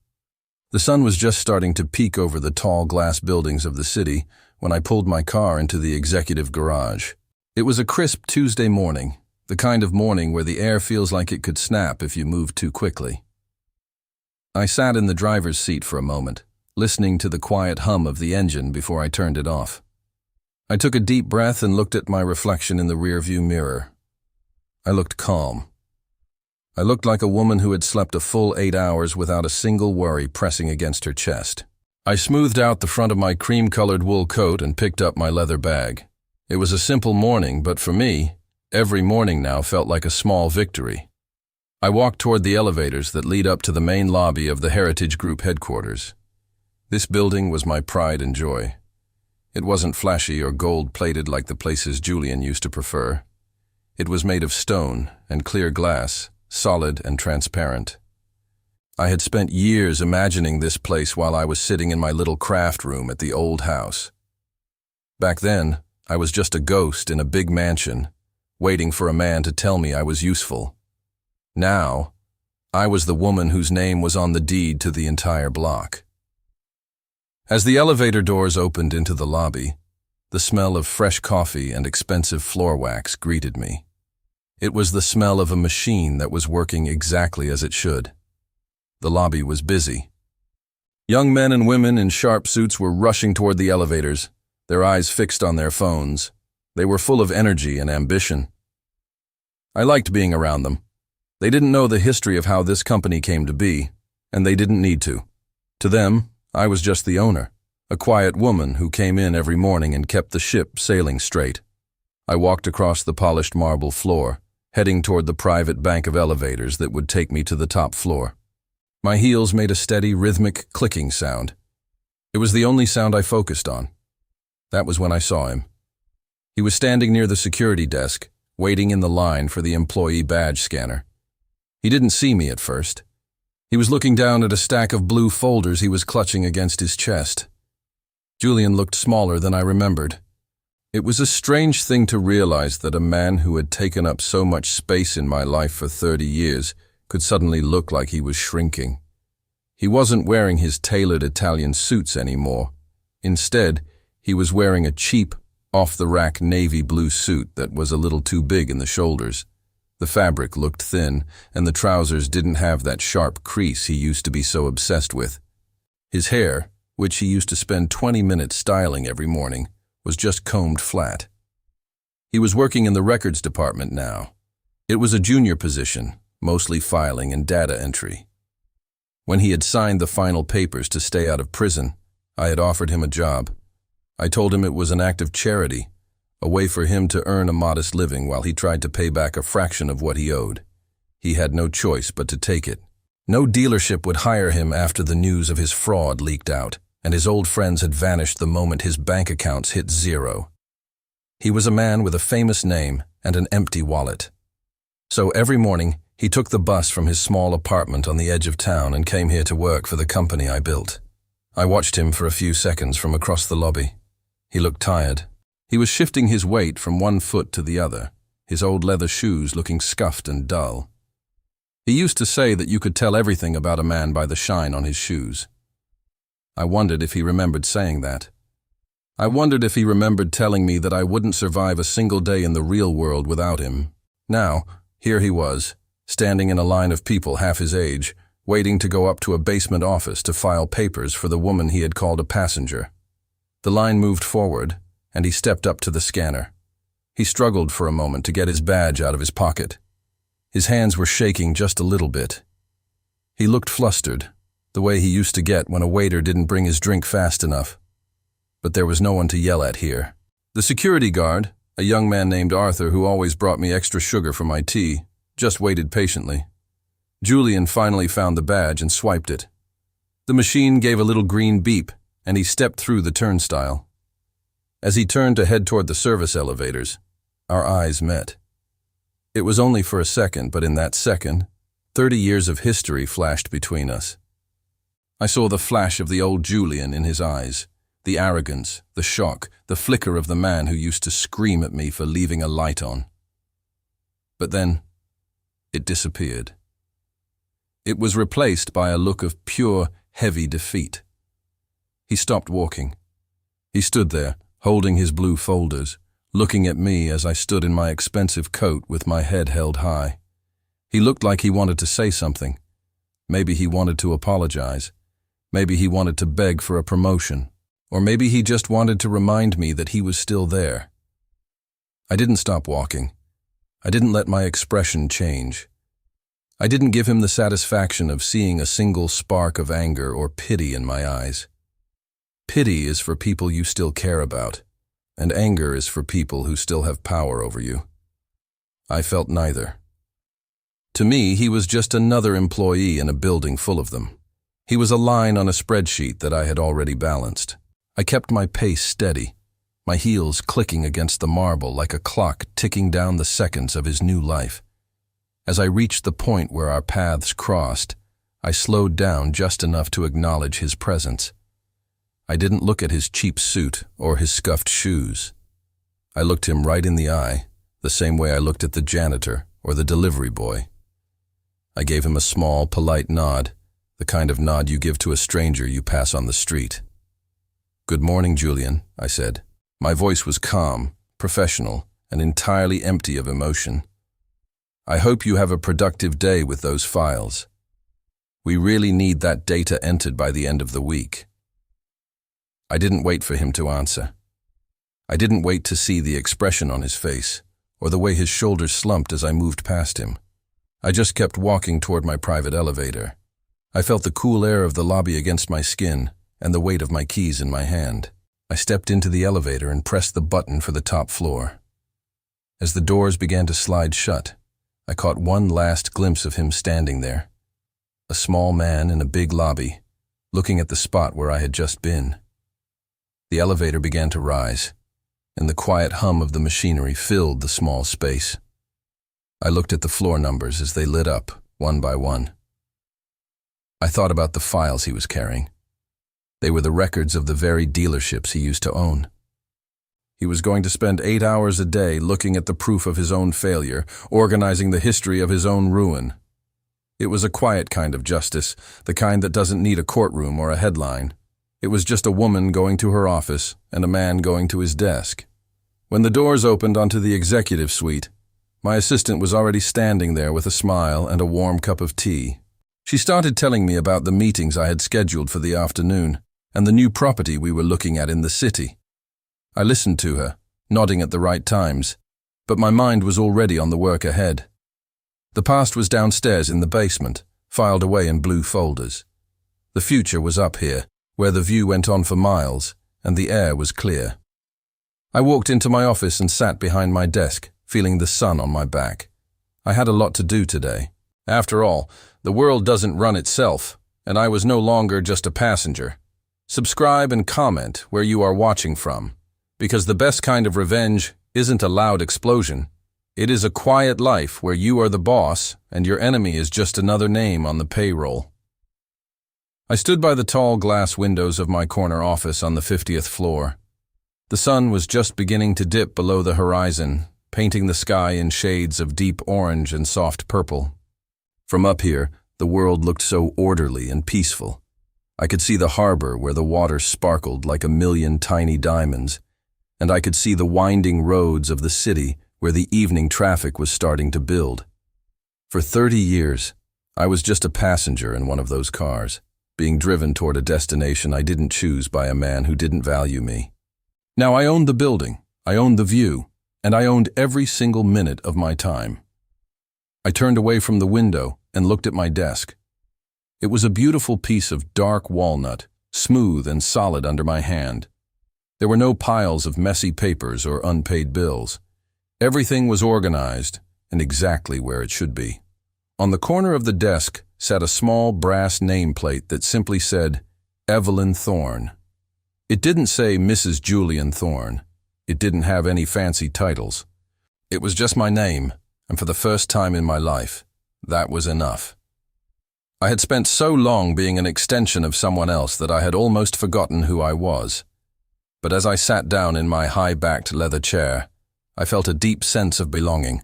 The sun was just starting to peek over the tall glass buildings of the city when I pulled my car into the executive garage. It was a crisp Tuesday morning, the kind of morning where the air feels like it could snap if you move too quickly. I sat in the driver's seat for a moment, listening to the quiet hum of the engine before I turned it off. I took a deep breath and looked at my reflection in the rearview mirror. I looked calm. I looked like a woman who had slept a full 8 hours without a single worry pressing against her chest. I smoothed out the front of my cream-colored wool coat and picked up my leather bag. It was a simple morning, but for me, every morning now felt like a small victory. I walked toward the elevators that lead up to the main lobby of the Heritage Group headquarters. This building was my pride and joy. It wasn't flashy or gold-plated like the places Julian used to prefer. It was made of stone and clear glass, solid and transparent. I had spent years imagining this place while I was sitting in my little craft room at the old house. Back then, I was just a ghost in a big mansion, waiting for a man to tell me I was useful. Now, I was the woman whose name was on the deed to the entire block. As the elevator doors opened into the lobby, the smell of fresh coffee and expensive floor wax greeted me. It was the smell of a machine that was working exactly as it should. The lobby was busy. Young men and women in sharp suits were rushing toward the elevators, their eyes fixed on their phones. They were full of energy and ambition. I liked being around them. They didn't know the history of how this company came to be, and they didn't need to. To them, I was just the owner, a quiet woman who came in every morning and kept the ship sailing straight. I walked across the polished marble floor, heading toward the private bank of elevators that would take me to the top floor. My heels made a steady, rhythmic clicking sound. It was the only sound I focused on. That was when I saw him. He was standing near the security desk, waiting in the line for the employee badge scanner. He didn't see me at first. He was looking down at a stack of blue folders he was clutching against his chest. Julian looked smaller than I remembered. It was a strange thing to realize that a man who had taken up so much space in my life for 30 years could suddenly look like he was shrinking. He wasn't wearing his tailored Italian suits anymore. Instead, he was wearing a cheap, off-the-rack navy blue suit that was a little too big in the shoulders. The fabric looked thin, and the trousers didn't have that sharp crease he used to be so obsessed with. His hair, which he used to spend 20 minutes styling every morning, was just combed flat. He was working in the records department now. It was a junior position, mostly filing and data entry. When he had signed the final papers to stay out of prison, I had offered him a job. I told him it was an act of charity, a way for him to earn a modest living while he tried to pay back a fraction of what he owed. He had no choice but to take it. No dealership would hire him after the news of his fraud leaked out, and his old friends had vanished the moment his bank accounts hit zero. He was a man with a famous name and an empty wallet. So every morning, he took the bus from his small apartment on the edge of town and came here to work for the company I built. I watched him for a few seconds from across the lobby. He looked tired. He was shifting his weight from one foot to the other, his old leather shoes looking scuffed and dull. He used to say that you could tell everything about a man by the shine on his shoes. I wondered if he remembered saying that. I wondered if he remembered telling me that I wouldn't survive a single day in the real world without him. Now, here he was, standing in a line of people half his age, waiting to go up to a basement office to file papers for the woman he had called a passenger. The line moved forward, and he stepped up to the scanner. He struggled for a moment to get his badge out of his pocket. His hands were shaking just a little bit. He looked flustered, the way he used to get when a waiter didn't bring his drink fast enough. But there was no one to yell at here. The security guard, a young man named Arthur who always brought me extra sugar for my tea, just waited patiently. Julian finally found the badge and swiped it. The machine gave a little green beep, and he stepped through the turnstile. As he turned to head toward the service elevators, our eyes met. It was only for a second, but in that second, 30 years of history flashed between us. I saw the flash of the old Julian in his eyes, the arrogance, the shock, the flicker of the man who used to scream at me for leaving a light on. But then, it disappeared. It was replaced by a look of pure, heavy defeat. He stopped walking. He stood there, holding his blue folders, looking at me as I stood in my expensive coat with my head held high. He looked like he wanted to say something. Maybe he wanted to apologize. Maybe he wanted to beg for a promotion. Or maybe he just wanted to remind me that he was still there. I didn't stop walking. I didn't let my expression change. I didn't give him the satisfaction of seeing a single spark of anger or pity in my eyes. Pity is for people you still care about, and anger is for people who still have power over you. I felt neither. To me, he was just another employee in a building full of them. He was a line on a spreadsheet that I had already balanced. I kept my pace steady, my heels clicking against the marble like a clock ticking down the seconds of his new life. As I reached the point where our paths crossed, I slowed down just enough to acknowledge his presence. I didn't look at his cheap suit or his scuffed shoes. I looked him right in the eye, the same way I looked at the janitor or the delivery boy. I gave him a small, polite nod, the kind of nod you give to a stranger you pass on the street. "Good morning, Julian," I said. My voice was calm, professional, and entirely empty of emotion. "I hope you have a productive day with those files. We really need that data entered by the end of the week." I didn't wait for him to answer. I didn't wait to see the expression on his face, or the way his shoulders slumped as I moved past him. I just kept walking toward my private elevator. I felt the cool air of the lobby against my skin and the weight of my keys in my hand. I stepped into the elevator and pressed the button for the top floor. As the doors began to slide shut, I caught one last glimpse of him standing there, a small man in a big lobby, looking at the spot where I had just been. The elevator began to rise, and the quiet hum of the machinery filled the small space. I looked at the floor numbers as they lit up, one by one. I thought about the files he was carrying. They were the records of the very dealerships he used to own. He was going to spend 8 hours a day looking at the proof of his own failure, organizing the history of his own ruin. It was a quiet kind of justice, the kind that doesn't need a courtroom or a headline. It was just a woman going to her office and a man going to his desk. When the doors opened onto the executive suite, my assistant was already standing there with a smile and a warm cup of tea. She started telling me about the meetings I had scheduled for the afternoon and the new property we were looking at in the city. I listened to her, nodding at the right times, but my mind was already on the work ahead. The past was downstairs in the basement, filed away in blue folders. The future was up here, where the view went on for miles, and the air was clear. I walked into my office and sat behind my desk, feeling the sun on my back. I had a lot to do today. After all, the world doesn't run itself, and I was no longer just a passenger. Subscribe and comment where you are watching from, because the best kind of revenge isn't a loud explosion. It is a quiet life where you are the boss and your enemy is just another name on the payroll. I stood by the tall glass windows of my corner office on the 50th floor. The sun was just beginning to dip below the horizon, painting the sky in shades of deep orange and soft purple. From up here, the world looked so orderly and peaceful. I could see the harbor where the water sparkled like a million tiny diamonds, and I could see the winding roads of the city where the evening traffic was starting to build. For 30 years, I was just a passenger in one of those cars, being driven toward a destination I didn't choose by a man who didn't value me. Now I owned the building, I owned the view, and I owned every single minute of my time. I turned away from the window and looked at my desk. It was a beautiful piece of dark walnut, smooth and solid under my hand. There were no piles of messy papers or unpaid bills. Everything was organized and exactly where it should be. On the corner of the desk sat a small brass nameplate that simply said, Evelyn Thorne. It didn't say Mrs. Julian Thorne. It didn't have any fancy titles. It was just my name, and for the first time in my life, that was enough. I had spent so long being an extension of someone else that I had almost forgotten who I was. But as I sat down in my high-backed leather chair, I felt a deep sense of belonging.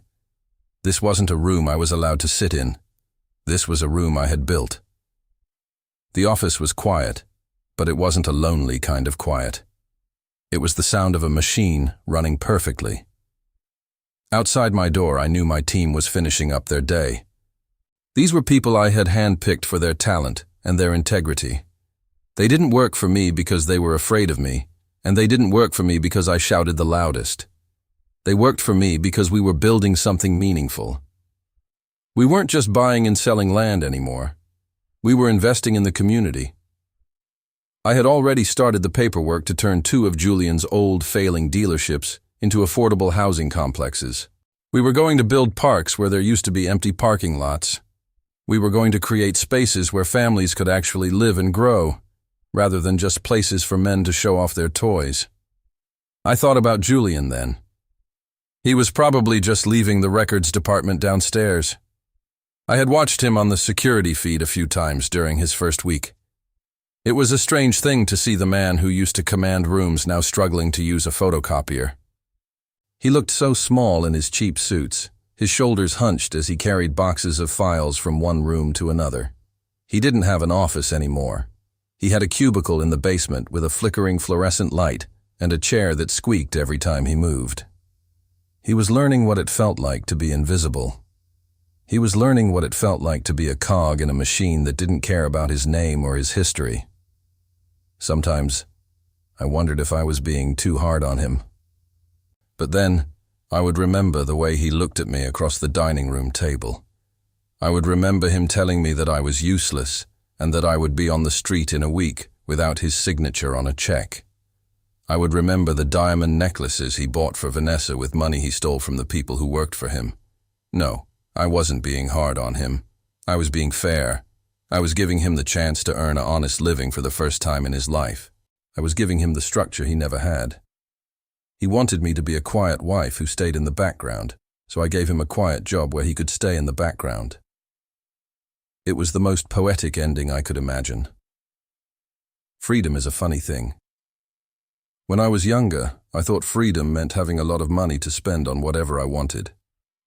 This wasn't a room I was allowed to sit in. This was a room I had built. The office was quiet, but it wasn't a lonely kind of quiet. It was the sound of a machine running perfectly. Outside my door, I knew my team was finishing up their day. These were people I had handpicked for their talent and their integrity. They didn't work for me because they were afraid of me, and they didn't work for me because I shouted the loudest. They worked for me because we were building something meaningful. We weren't just buying and selling land anymore. We were investing in the community. I had already started the paperwork to turn 2 of Julian's old, failing dealerships into affordable housing complexes. We were going to build parks where there used to be empty parking lots. We were going to create spaces where families could actually live and grow, rather than just places for men to show off their toys. I thought about Julian then. He was probably just leaving the records department downstairs. I had watched him on the security feed a few times during his first week. It was a strange thing to see the man who used to command rooms now struggling to use a photocopier. He looked so small in his cheap suits, his shoulders hunched as he carried boxes of files from one room to another. He didn't have an office anymore. He had a cubicle in the basement with a flickering fluorescent light and a chair that squeaked every time he moved. He was learning what it felt like to be invisible. He was learning what it felt like to be a cog in a machine that didn't care about his name or his history. Sometimes, I wondered if I was being too hard on him. But then, I would remember the way he looked at me across the dining room table. I would remember him telling me that I was useless and that I would be on the street in a week without his signature on a check. I would remember the diamond necklaces he bought for Vanessa with money he stole from the people who worked for him. No, I wasn't being hard on him. I was being fair. I was giving him the chance to earn an honest living for the first time in his life. I was giving him the structure he never had. He wanted me to be a quiet wife who stayed in the background, so I gave him a quiet job where he could stay in the background. It was the most poetic ending I could imagine. Freedom is a funny thing. When I was younger, I thought freedom meant having a lot of money to spend on whatever I wanted.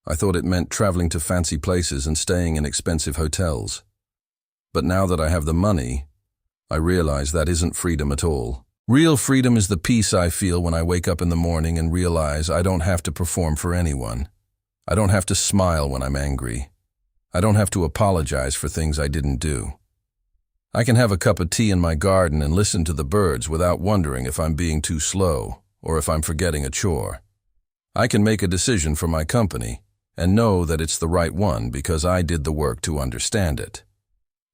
I thought it meant traveling to fancy places and staying in expensive hotels. But now that I have the money, I realize that isn't freedom at all. Real freedom is the peace I feel when I wake up in the morning and realize I don't have to perform for anyone. I don't have to smile when I'm angry. I don't have to apologize for things I didn't do. I can have a cup of tea in my garden and listen to the birds without wondering if I'm being too slow or if I'm forgetting a chore. I can make a decision for my company and know that it's the right one because I did the work to understand it.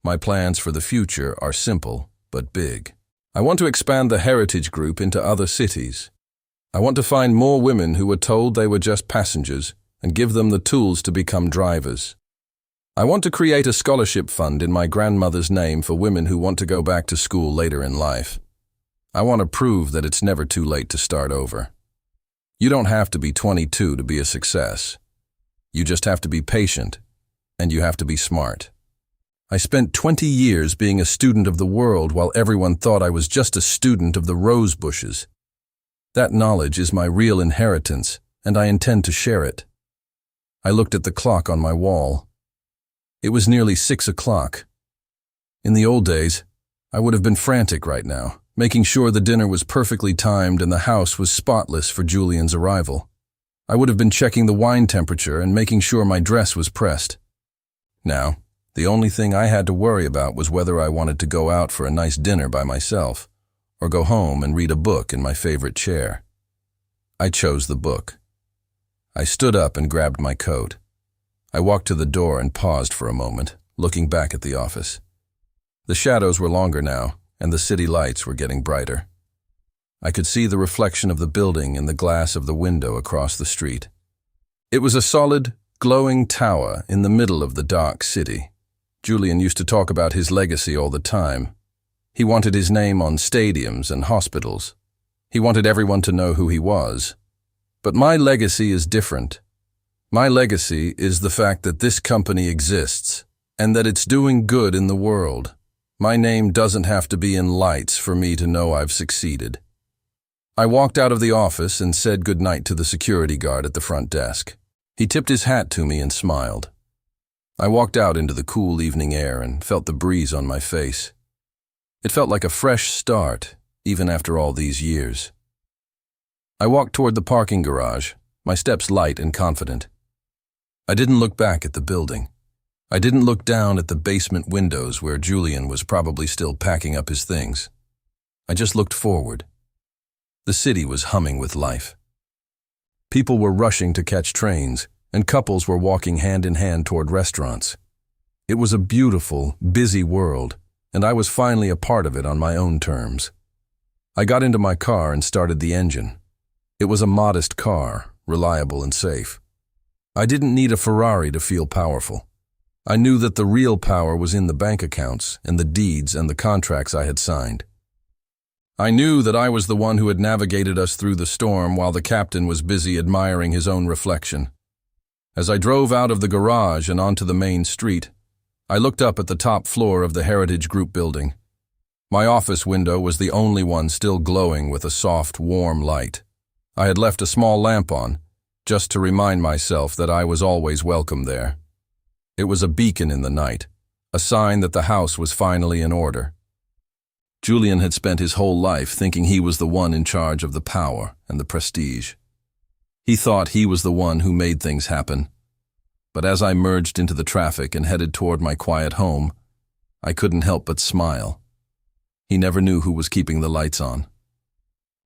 My plans for the future are simple but big. I want to expand the heritage group into other cities. I want to find more women who were told they were just passengers and give them the tools to become drivers. I want to create a scholarship fund in my grandmother's name for women who want to go back to school later in life. I want to prove that it's never too late to start over. You don't have to be 22 to be a success. You just have to be patient, and you have to be smart. I spent 20 years being a student of the world while everyone thought I was just a student of the rose bushes. That knowledge is my real inheritance, and I intend to share it. I looked at the clock on my wall. It was nearly 6 o'clock. In the old days, I would have been frantic right now, making sure the dinner was perfectly timed and the house was spotless for Julian's arrival. I would have been checking the wine temperature and making sure my dress was pressed. Now, the only thing I had to worry about was whether I wanted to go out for a nice dinner by myself or go home and read a book in my favorite chair. I chose the book. I stood up and grabbed my coat. I walked to the door and paused for a moment, looking back at the office. The shadows were longer now, and the city lights were getting brighter. I could see the reflection of the building in the glass of the window across the street. It was a solid, glowing tower in the middle of the dark city. Julian used to talk about his legacy all the time. He wanted his name on stadiums and hospitals. He wanted everyone to know who he was. But my legacy is different. My legacy is the fact that this company exists and that it's doing good in the world. My name doesn't have to be in lights for me to know I've succeeded. I walked out of the office and said goodnight to the security guard at the front desk. He tipped his hat to me and smiled. I walked out into the cool evening air and felt the breeze on my face. It felt like a fresh start, even after all these years. I walked toward the parking garage, my steps light and confident. I didn't look back at the building. I didn't look down at the basement windows where Julian was probably still packing up his things. I just looked forward. The city was humming with life. People were rushing to catch trains, and couples were walking hand in hand toward restaurants. It was a beautiful, busy world, and I was finally a part of it on my own terms. I got into my car and started the engine. It was a modest car, reliable and safe. I didn't need a Ferrari to feel powerful. I knew that the real power was in the bank accounts and the deeds and the contracts I had signed. I knew that I was the one who had navigated us through the storm while the captain was busy admiring his own reflection. As I drove out of the garage and onto the main street, I looked up at the top floor of the Heritage Group building. My office window was the only one still glowing with a soft, warm light. I had left a small lamp on, just to remind myself that I was always welcome there. It was a beacon in the night, a sign that the house was finally in order. Julian had spent his whole life thinking he was the one in charge of the power and the prestige. He thought he was the one who made things happen. But as I merged into the traffic and headed toward my quiet home, I couldn't help but smile. He never knew who was keeping the lights on.